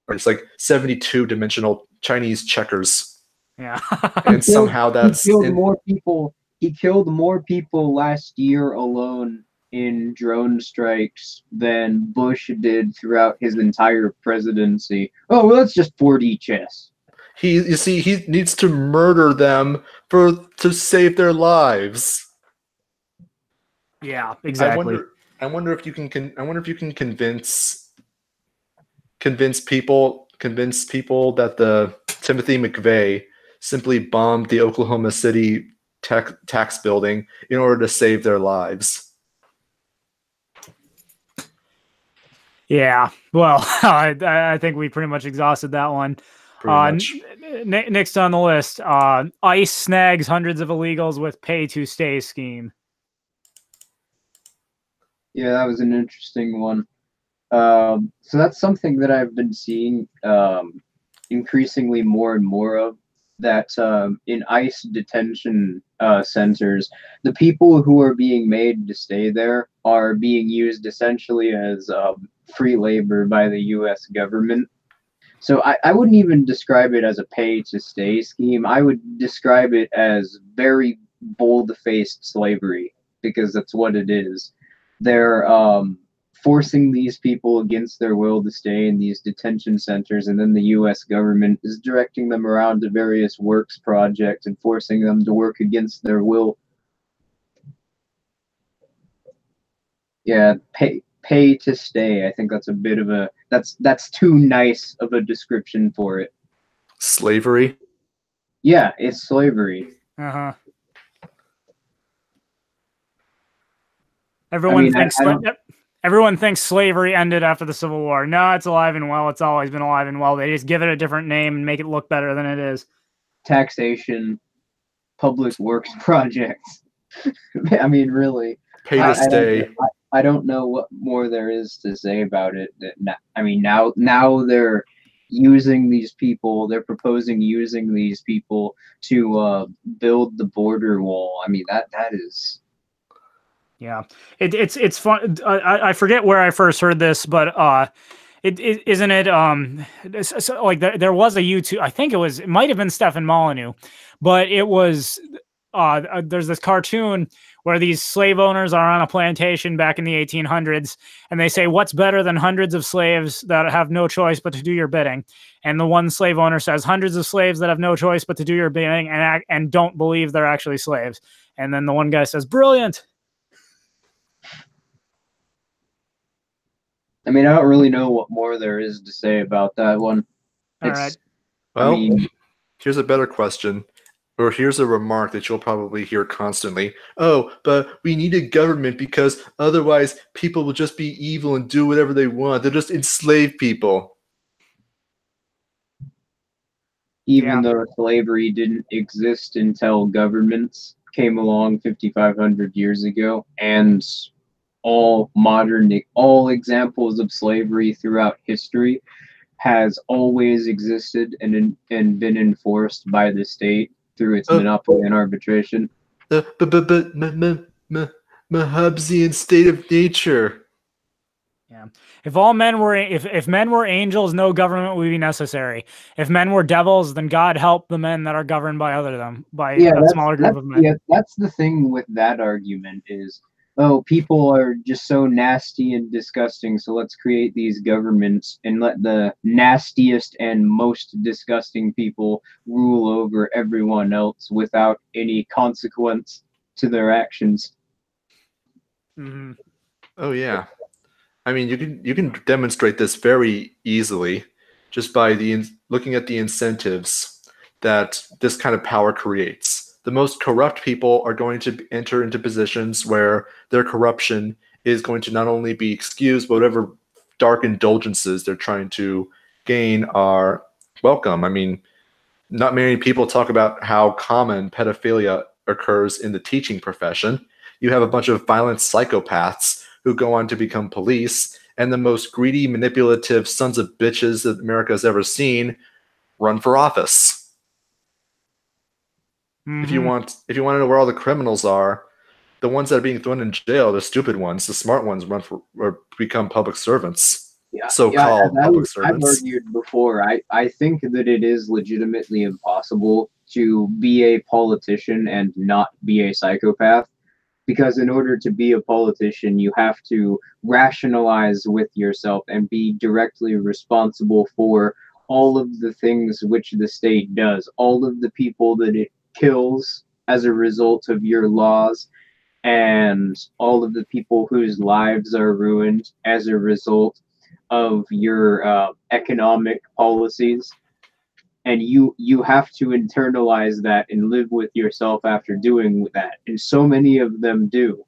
or it's 72-dimensional Chinese checkers. Yeah. And somehow that's... He killed more people last year alone in drone strikes than Bush did throughout his entire presidency. Oh, well, that's just 4D chess. He needs to murder them to save their lives. Yeah, exactly. I wonder if you can convince people that the Timothy McVeigh simply bombed the Oklahoma City tax building in order to save their lives. Yeah, well, I think we pretty much exhausted that one. Next on the list, ICE snags hundreds of illegals with pay-to-stay scheme. Yeah, that was an interesting one. So that's something that I've been seeing increasingly more and more of, that in ICE detention centers, the people who are being made to stay there are being used essentially as free labor by the U.S. government. So I wouldn't even describe it as a pay-to-stay scheme. I would describe it as very bold-faced slavery, because that's what it is. They're forcing these people against their will to stay in these detention centers, and then the U.S. government is directing them around to various works projects and forcing them to work against their will. Yeah, pay to stay. I think that's a bit of a that's too nice of a description for it. Slavery? Yeah, it's slavery. Uh-huh. Everyone thinks slavery ended after the Civil War. No, it's alive and well. It's always been alive and well. They just give it a different name and make it look better than it is. Taxation, public works projects. I mean, really. Pay to stay. I don't know what more there is to say about it. Now they're using these people. They're proposing using these people to build the border wall. I mean, that is. Yeah, it's fun. I forget where I first heard this, but isn't it there was a YouTube. I think it might have been Stefan Molyneux, but it was there's this cartoon where these slave owners are on a plantation back in the 1800s, and they say, what's better than hundreds of slaves that have no choice but to do your bidding? And the one slave owner says, hundreds of slaves that have no choice but to do your bidding and don't believe they're actually slaves. And then the one guy says, brilliant. I mean, I don't really know what more there is to say about that one. All right. Well, here's a better question. Or here's a remark that you'll probably hear constantly. Oh, but we need a government because otherwise people will just be evil and do whatever they want. They'll just enslave people. Even though slavery didn't exist until governments came along 5,500 years ago, and all examples of slavery throughout history has always existed and been enforced by the state through its monopoly and arbitration. But Mahabsian state of nature. Yeah. If all men were, if men were angels, no government would be necessary. If men were devils, then God help the men that are governed by a smaller group of men. Yeah, that's the thing with that argument is, oh, people are just so nasty and disgusting, so let's create these governments and let the nastiest and most disgusting people rule over everyone else without any consequence to their actions. Mm-hmm. Oh yeah. I mean, you can demonstrate this very easily just by looking at the incentives that this kind of power creates. The most corrupt people are going to enter into positions where their corruption is going to not only be excused, but whatever dark indulgences they're trying to gain are welcome. I mean, not many people talk about how common pedophilia occurs in the teaching profession. You have a bunch of violent psychopaths who go on to become police, and the most greedy, manipulative sons of bitches that America has ever seen run for office. Mm-hmm. If you want to know where all the criminals are, the ones that are being thrown in jail, the stupid ones, the smart ones run for or become public servants. So-called public servants. I've argued before. I think that it is legitimately impossible to be a politician and not be a psychopath. Because in order to be a politician, you have to rationalize with yourself and be directly responsible for all of the things which the state does, all of the people that it kills as a result of your laws, and all of the people whose lives are ruined as a result of your economic policies. And you have to internalize that and live with yourself after doing that, and so many of them do.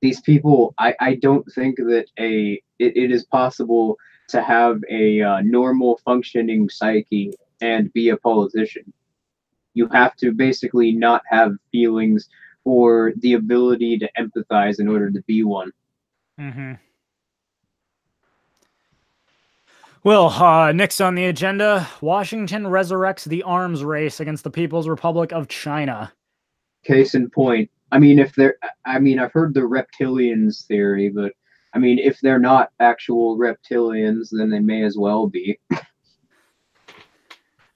These people, I don't think that it is possible to have a normal functioning psyche and be a politician. You have to basically not have feelings or the ability to empathize in order to be one. Mm-hmm. Well, next on the agenda, Washington resurrects the arms race against the People's Republic of China. Case in point. I've heard the reptilians theory, but I mean, if they're not actual reptilians, then they may as well be.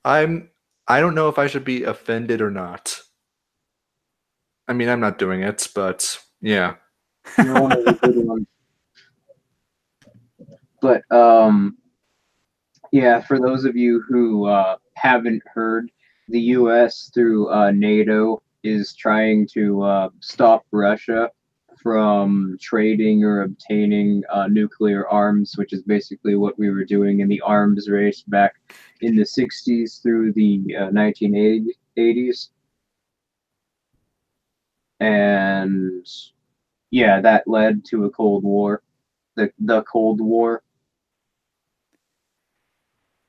I don't know if I should be offended or not. I mean, I'm not doing it, but yeah. But yeah, for those of you who haven't heard, the U.S. through NATO is trying to stop Russia from trading or obtaining nuclear arms, which is basically what we were doing in the arms race back in the 60s through the 1980s. And yeah, that led to a Cold War, the Cold War.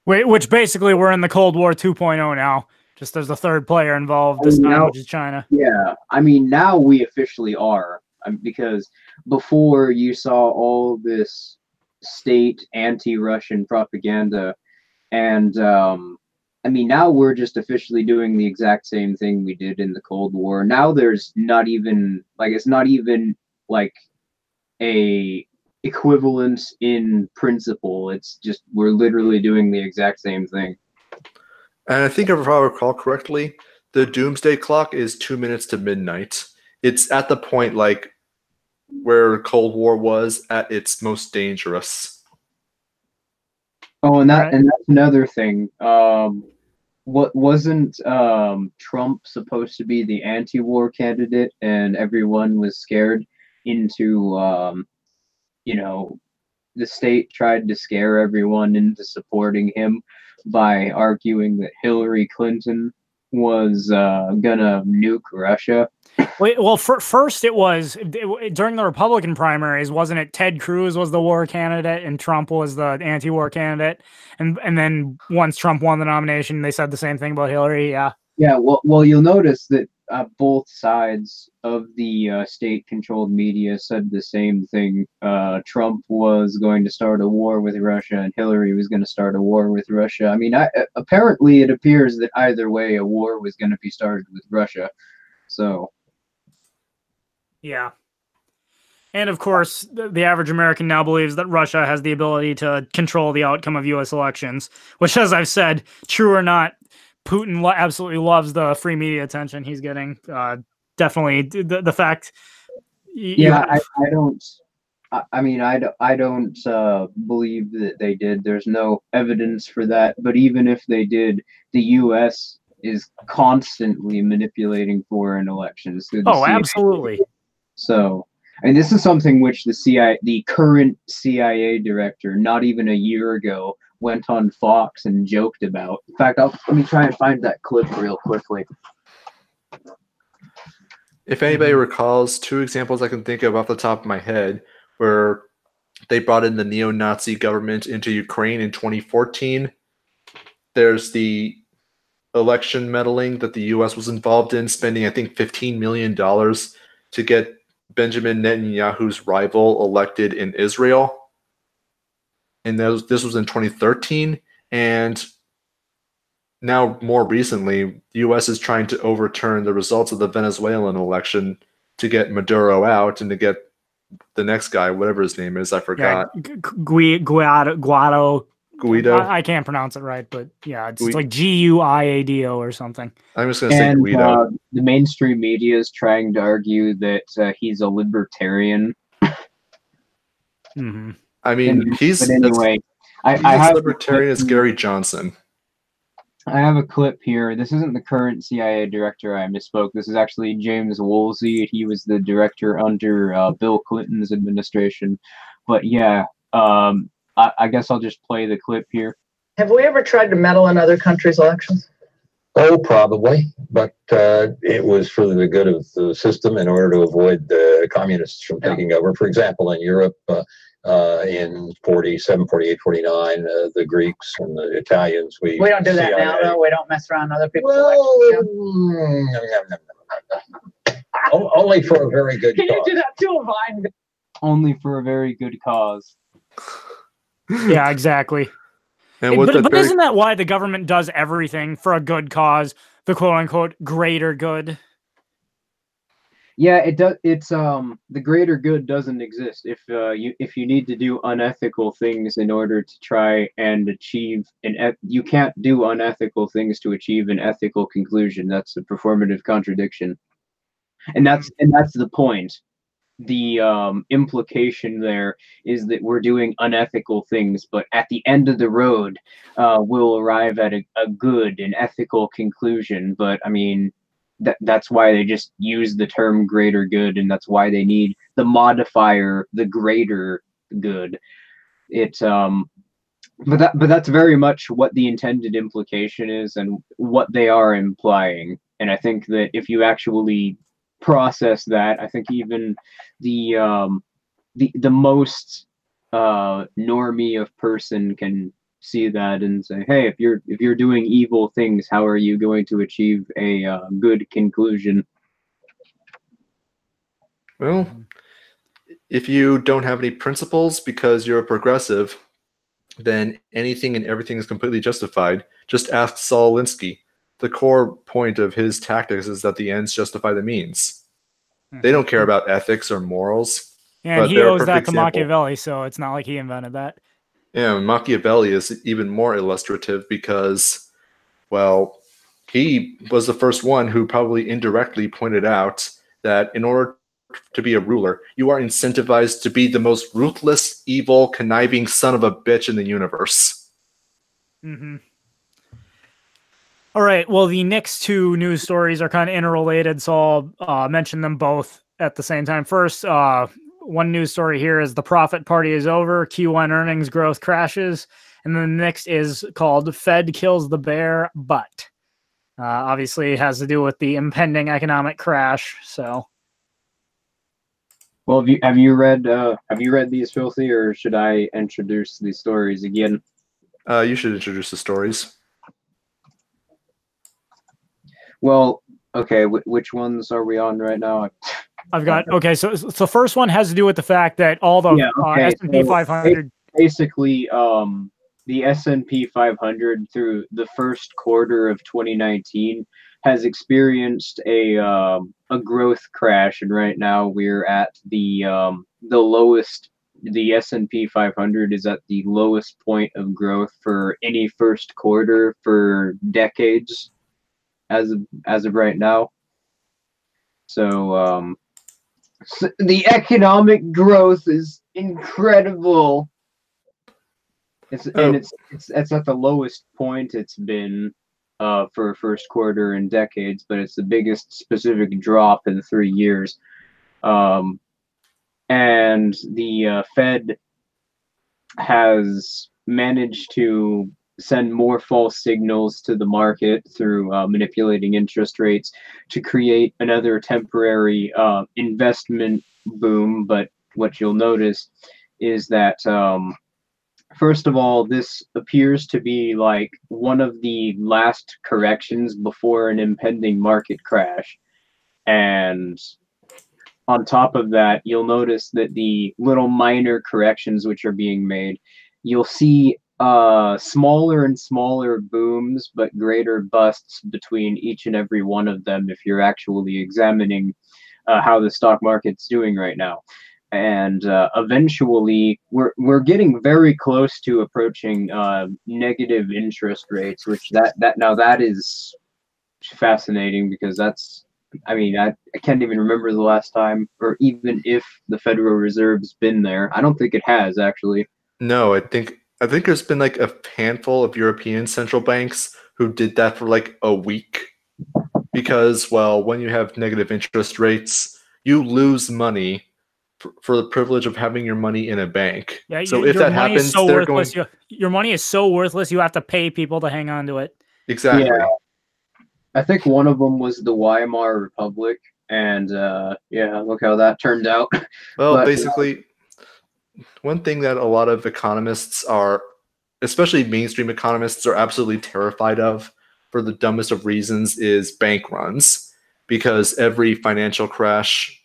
Which basically we're in the Cold War 2.0 now. Just there's a third player involved this time, which is China. Yeah, I mean, now we officially are, because before you saw all this state anti-Russian propaganda, and I mean, now we're just officially doing the exact same thing we did in the Cold War. Now there's not even it's not even like a equivalence in principle. It's just we're literally doing the exact same thing. And I think if I recall correctly, the doomsday clock is 2 minutes to midnight. It's at the point like where Cold War was at its most dangerous. Oh, and that's another thing. What wasn't Trump supposed to be the anti-war candidate, and everyone was scared into the state tried to scare everyone into supporting him by arguing that Hillary Clinton was gonna nuke Russia. Well, first it was during the Republican primaries, wasn't it? Ted Cruz was the war candidate and Trump was the anti-war candidate, and then once Trump won the nomination, they said the same thing about Hillary. Yeah. Yeah. Well, you'll notice that both sides of the state-controlled media said the same thing. Trump was going to start a war with Russia, and Hillary was going to start a war with Russia. I mean, apparently it appears that either way, a war was going to be started with Russia. So. Yeah. And of course, the average American now believes that Russia has the ability to control the outcome of U.S. elections, which, as I've said, true or not, Putin absolutely loves the free media attention he's getting. Definitely, the fact. Yeah, I don't. I mean, I don't believe that they did. There's no evidence for that. But even if they did, the U.S. is constantly manipulating foreign elections through the CIA. Absolutely. So, and this is something which the current CIA director, not even a year ago, went on Fox and joked about. In fact, let me try and find that clip real quickly. If anybody recalls, two examples I can think of off the top of my head where they brought in the neo-Nazi government into Ukraine in 2014. There's the election meddling that the U.S. was involved in, spending, I think, $15 million to get Benjamin Netanyahu's rival elected in Israel. And this was in 2013. And now, more recently, the U.S. is trying to overturn the results of the Venezuelan election to get Maduro out and to get the next guy, whatever his name is, I forgot. Guaido. Guido. I can't pronounce it right, but yeah, it's like Guiado or something. I'm just going to say Guido. The mainstream media is trying to argue that he's a libertarian. Mm-hmm. I mean, he's anyway. He's as libertarian as Gary Johnson. I have a clip here. This isn't the current CIA director. I misspoke. This is actually James Woolsey. He was the director under Bill Clinton's administration. But yeah, I guess I'll just play the clip here. Have we ever tried to meddle in other countries' elections? Oh, probably, but it was for the good of the system in order to avoid the communists from taking over. For example, in Europe, in 47, 48, 49, the Greeks and the Italians. We don't do that CIA. now, though. We don't mess around in other people's elections. Only for a very good Can cause. you do that too, Vine? Only for a very good cause. Yeah, exactly. But isn't that why the government does everything for a good cause, the quote-unquote greater good? Yeah, it does. It's the greater good doesn't exist if you need to do unethical things in order to try and achieve you can't do unethical things to achieve an ethical conclusion. That's a performative contradiction, and that's the point. The implication there is that we're doing unethical things, but at the end of the road, we'll arrive at a good and ethical conclusion. But I mean, that's why they just use the term greater good, and that's why they need the modifier, the greater good. But that's very much what the intended implication is and what they are implying. And I think that if you actually process that, I think even the most normie of person can see that and say, hey, if you're doing evil things, how are you going to achieve a good conclusion? Well, if you don't have any principles because you're a progressive, then anything and everything is completely justified. Just ask Saul Alinsky. The core point of his tactics is that the ends justify the means. They don't care about ethics or morals. And he owes that to Machiavelli, so it's not like he invented that. Yeah, Machiavelli is even more illustrative because, well, he was the first one who probably indirectly pointed out that in order to be a ruler, you are incentivized to be the most ruthless, evil, conniving son of a bitch in the universe. Mm-hmm. All right, well, the next two news stories are kind of interrelated, so I'll mention them both at the same time. First, one news story here is the profit party is over, Q1 earnings growth crashes, and then the next is called Fed Kills the Bear, but obviously it has to do with the impending economic crash. So, well, have you read these, Filthy, or should I introduce these stories again? You should introduce the stories. Well, okay, which ones are we on right now? I've got, okay, so the first one has to do with the fact that all the S&P 500... Basically, the S&P 500 through the first quarter of 2019 has experienced a growth crash, and right now we're at the lowest. The S&P 500 is at the lowest point of growth for any first quarter for decades, as of right now. So the economic growth is incredible. It's at the lowest point it's been for a first quarter in decades, but it's the biggest specific drop in 3 years. And the Fed has managed to send more false signals to the market through manipulating interest rates to create another temporary investment boom. But what you'll notice is that first of all, this appears to be like one of the last corrections before an impending market crash. And on top of that, you'll notice that the little minor corrections which are being made, you'll see smaller and smaller booms, but greater busts between each and every one of them if you're actually examining how the stock market's doing right now. And eventually, we're getting very close to approaching negative interest rates, which that is fascinating, because that's, I mean, I can't even remember the last time, or even if the Federal Reserve's been there. I don't think it has, actually. No, I think there's been like a handful of European central banks who did that for like a week, because, well, when you have negative interest rates, you lose money for the privilege of having your money in a bank. Yeah, so if that happens, so they're worthless. going. Your money is so worthless. You have to pay people to hang on to it. Exactly. Yeah. I think one of them was the Weimar Republic, and yeah, look how that turned out. Well, But, basically, one thing that a lot of economists are, especially mainstream economists, are absolutely terrified of, for the dumbest of reasons, is bank runs, because every financial crash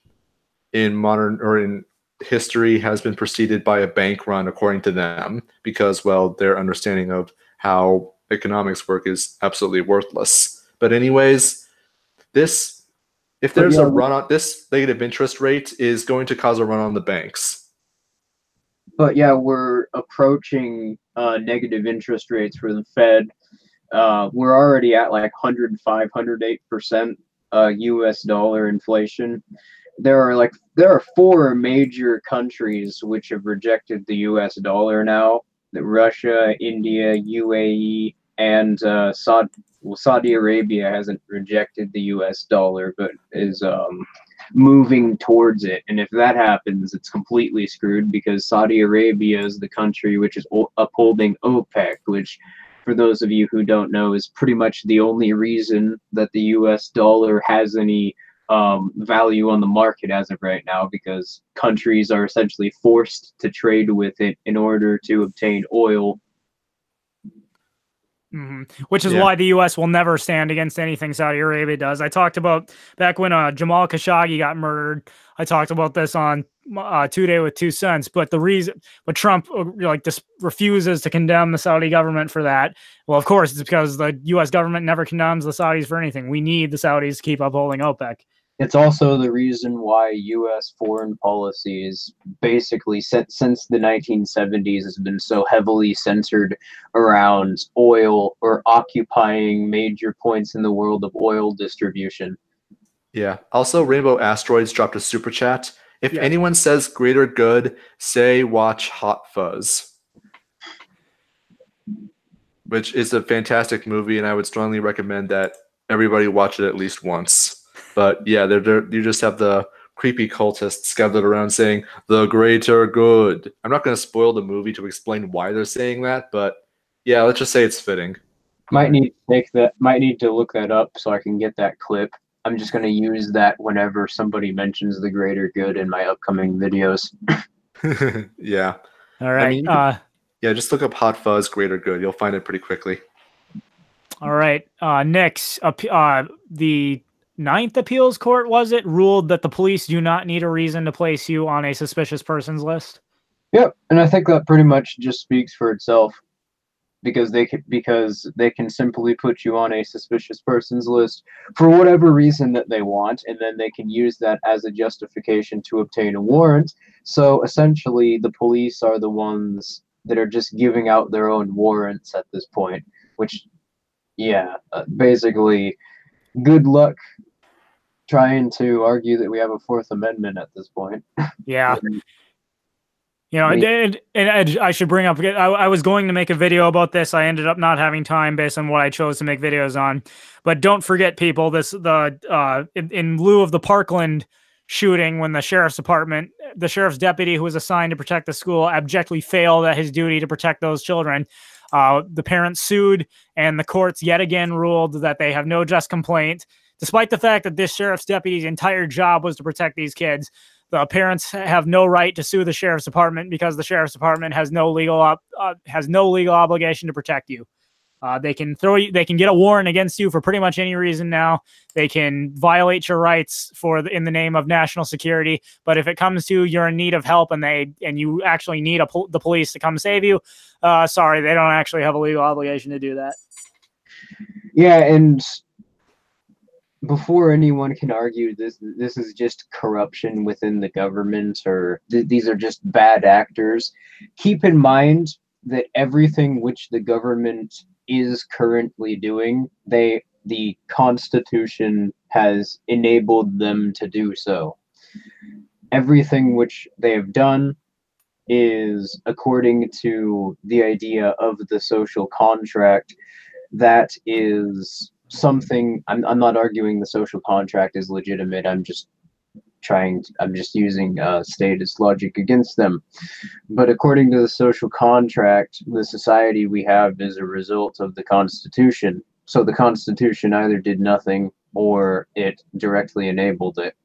in modern or in history has been preceded by a bank run, according to them, because, well, their understanding of how economics work is absolutely worthless. But anyways, if there's a run on this, negative interest rate is going to cause a run on the banks. But yeah, we're approaching negative interest rates for the Fed. We're already at like 105, 108% US dollar inflation. There are 4 major countries which have rejected the US dollar now: Russia, India, UAE, and Saudi Arabia hasn't rejected the US dollar, but is moving towards it. And if that happens, it's completely screwed, because Saudi Arabia is the country which is upholding OPEC, which, for those of you who don't know, is pretty much the only reason that the US dollar has any value on the market as of right now, because countries are essentially forced to trade with it in order to obtain oil. Which is why the U.S. will never stand against anything Saudi Arabia does. I talked about back when Jamal Khashoggi got murdered. I talked about this on Today with 2 Cents. But Trump just refuses to condemn the Saudi government for that. Well, of course, it's because the U.S. government never condemns the Saudis for anything. We need the Saudis to keep upholding OPEC. It's also the reason why U.S. foreign policy is basically since the 1970s has been so heavily centered around oil, or occupying major points in the world of oil distribution. Yeah. Also, Rainbow Asteroids dropped a super chat. If anyone says greater good, say watch Hot Fuzz, which is a fantastic movie, and I would strongly recommend that everybody watch it at least once. But yeah, you just have the creepy cultists gathered around saying the greater good. I'm not going to spoil the movie to explain why they're saying that, but yeah, let's just say it's fitting. Might need to look that up so I can get that clip. I'm just going to use that whenever somebody mentions the greater good in my upcoming videos. Yeah. All right. I mean, yeah, just look up Hot Fuzz greater good. You'll find it pretty quickly. All right. Next, the 9th appeals court, was it, ruled that the police do not need a reason to place you on a suspicious persons list? Yep, and I think that pretty much just speaks for itself. because they can simply put you on a suspicious persons list for whatever reason that they want, and then they can use that as a justification to obtain a warrant. So essentially, the police are the ones that are just giving out their own warrants at this point, which, yeah, basically, good luck trying to argue that we have a Fourth Amendment at this point. Yeah. You know, and I should bring up, I was going to make a video about this. I ended up not having time based on what I chose to make videos on. But don't forget, people, in lieu of the Parkland shooting, when the sheriff's deputy who was assigned to protect the school abjectly failed at his duty to protect those children, the parents sued, and the courts yet again ruled that they have no just complaint, despite the fact that this sheriff's deputy's entire job was to protect these kids. The parents have no right to sue the sheriff's department because the sheriff's department has no legal obligation to protect you. They can get a warrant against you for pretty much any reason now. They can violate your rights in the name of national security. But if it comes to you're in need of help and you actually need the police to come save you, sorry, they don't actually have a legal obligation to do that. Yeah, and before anyone can argue this is just corruption within the government, or these are just bad actors, keep in mind that everything which the government is currently doing, the Constitution has enabled them to do so. Everything which they have done is according to the idea of the social contract. That is something, I'm not arguing the social contract is legitimate. I'm just using status logic against them. But according to the social contract, the society we have is a result of the Constitution. So the Constitution either did nothing or it directly enabled it.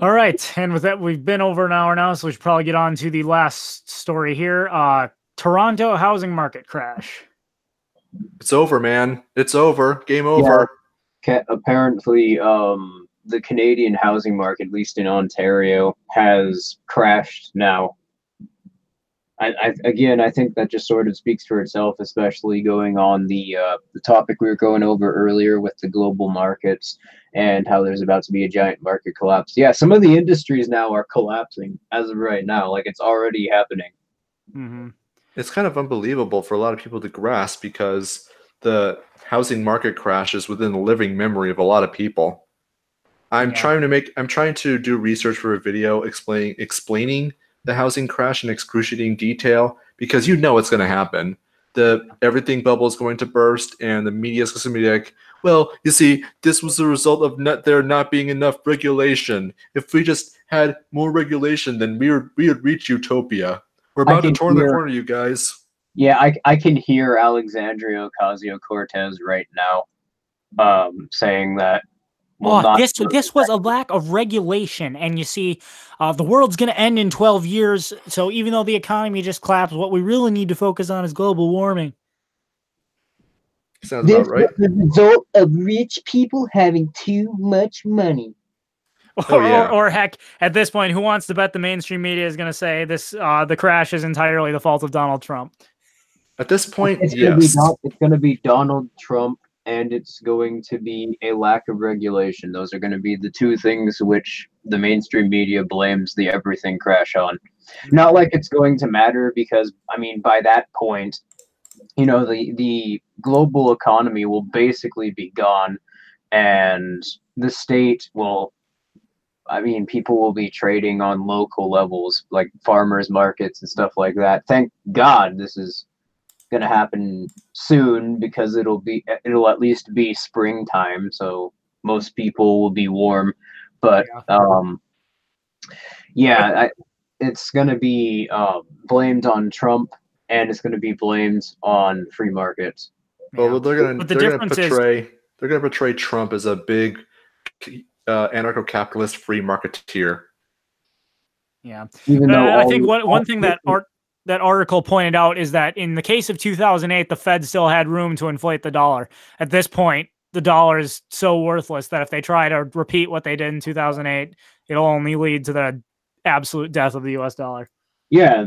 All right, and with that, we've been over an hour now, so we should probably get on to the last story here. Toronto housing market crash. It's over, man. It's over. Game over. Yeah. Apparently, the Canadian housing market, at least in Ontario, has crashed now. I think that just sort of speaks for itself, especially going on the topic we were going over earlier with the global markets and how there's about to be a giant market collapse. Yeah, some of the industries now are collapsing as of right now. Like, it's already happening. Mm-hmm. It's kind of unbelievable for a lot of people to grasp because the housing market crash is within the living memory of a lot of people. I'm trying to do research for a video explaining the housing crash in excruciating detail because you know it's going to happen. The everything bubble is going to burst and the media is going to be like, well, you see, this was the result of there not being enough regulation. If we just had more regulation, then we would reach utopia. We're about to turn the corner, you guys. Yeah, I can hear Alexandria Ocasio-Cortez right now saying that. This was a lack of regulation, and you see, the world's going to end in 12 years, so even though the economy just collapsed, what we really need to focus on is global warming. Sounds about right. This was the result of rich people having too much money. Or heck, at this point, who wants to bet the mainstream media is going to say the crash is entirely the fault of Donald Trump? At this point, it's going to be Donald Trump, and it's going to be a lack of regulation. Those are going to be the two things which the mainstream media blames the everything crash on. Not like it's going to matter because, I mean, by that point, you know, the global economy will basically be gone, and the state will, I mean, people will be trading on local levels, like farmers markets and stuff like that. Thank God this is going to happen soon because it'll at least be springtime, so most people will be warm. But it's going to be blamed on Trump, and it's going to be blamed on free markets. Well, they're going to portray Trump as a big anarcho-capitalist free marketeer. Yeah, I think one thing that article pointed out is that in the case of 2008, the Fed still had room to inflate the dollar. At this point, the dollar is so worthless that if they try to repeat what they did in 2008, it'll only lead to the absolute death of the U.S. dollar. Yeah,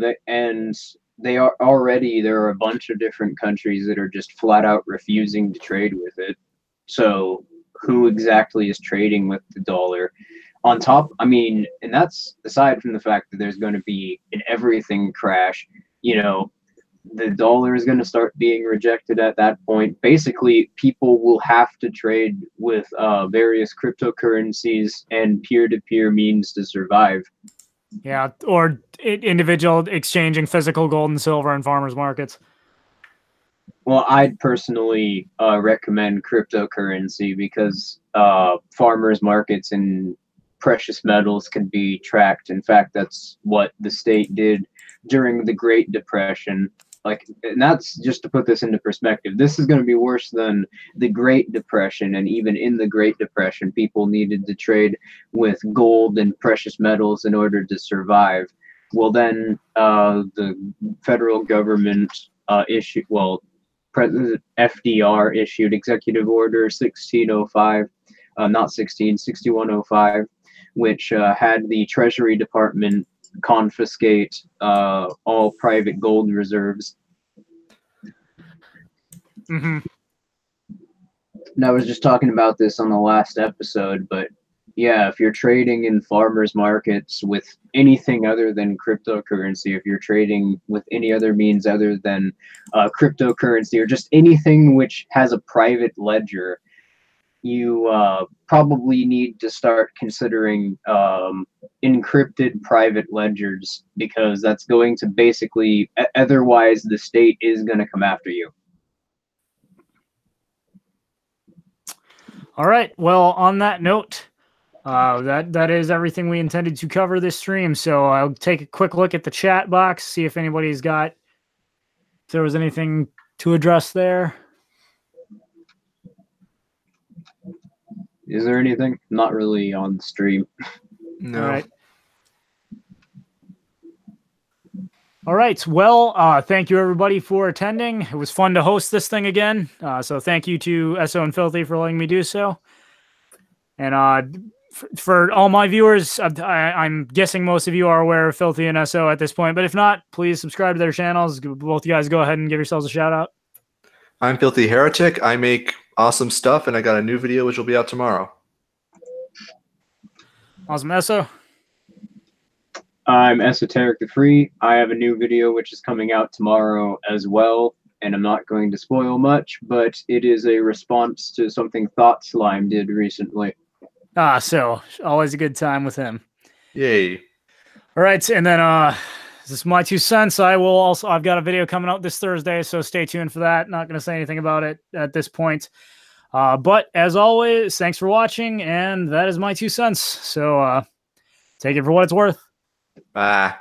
they are already, there are a bunch of different countries that are just flat out refusing to trade with it. So who exactly is trading with the dollar? On top, I mean, and that's aside from the fact that there's going to be an everything crash, you know, the dollar is going to start being rejected at that point. Basically, people will have to trade with various cryptocurrencies and peer-to-peer means to survive. Yeah, or individual exchanging physical gold and silver in farmers markets. Well, I'd personally recommend cryptocurrency because farmers markets and precious metals can be tracked. In fact, that's what the state did during the Great Depression. Like, and that's just to put this into perspective. This is going to be worse than the Great Depression, and even in the Great Depression, people needed to trade with gold and precious metals in order to survive. Well, then the federal government President FDR issued Executive Order 1605, not 6105, which had the Treasury Department confiscate all private gold reserves. Mm-hmm. And I was just talking about this on the last episode, but yeah, if you're trading in farmers markets with anything other than cryptocurrency, if you're trading with any other means other than cryptocurrency or just anything which has a private ledger, you probably need to start considering encrypted private ledgers, because that's going to basically, otherwise the state is going to come after you. All right. Well, on that note, that is everything we intended to cover this stream. So I'll take a quick look at the chat box, see if anybody's got, if there was anything to address there. Is there anything? Not really on the stream. No. All right. All right. Well, thank you everybody for attending. It was fun to host this thing again. So thank you to Eso and Filthy for letting me do so. And for all my viewers, I'm guessing most of you are aware of Filthy and Eso at this point, but if not, please subscribe to their channels. Both you guys go ahead and give yourselves a shout out. I'm Filthy Heretic. I make awesome stuff, and I got a new video which will be out tomorrow. Awesome. Eso. I'm Esoteric the Free. I have a new video which is coming out tomorrow as well, and I'm not going to spoil much, but it is a response to something Thought Slime did recently. So always a good time with him. Yay. All right, and then this is my 2 cents. I've got a video coming out this Thursday, so stay tuned for that. Not going to say anything about it at this point. But as always, thanks for watching, and that is my 2 cents. So take it for what it's worth. Bye.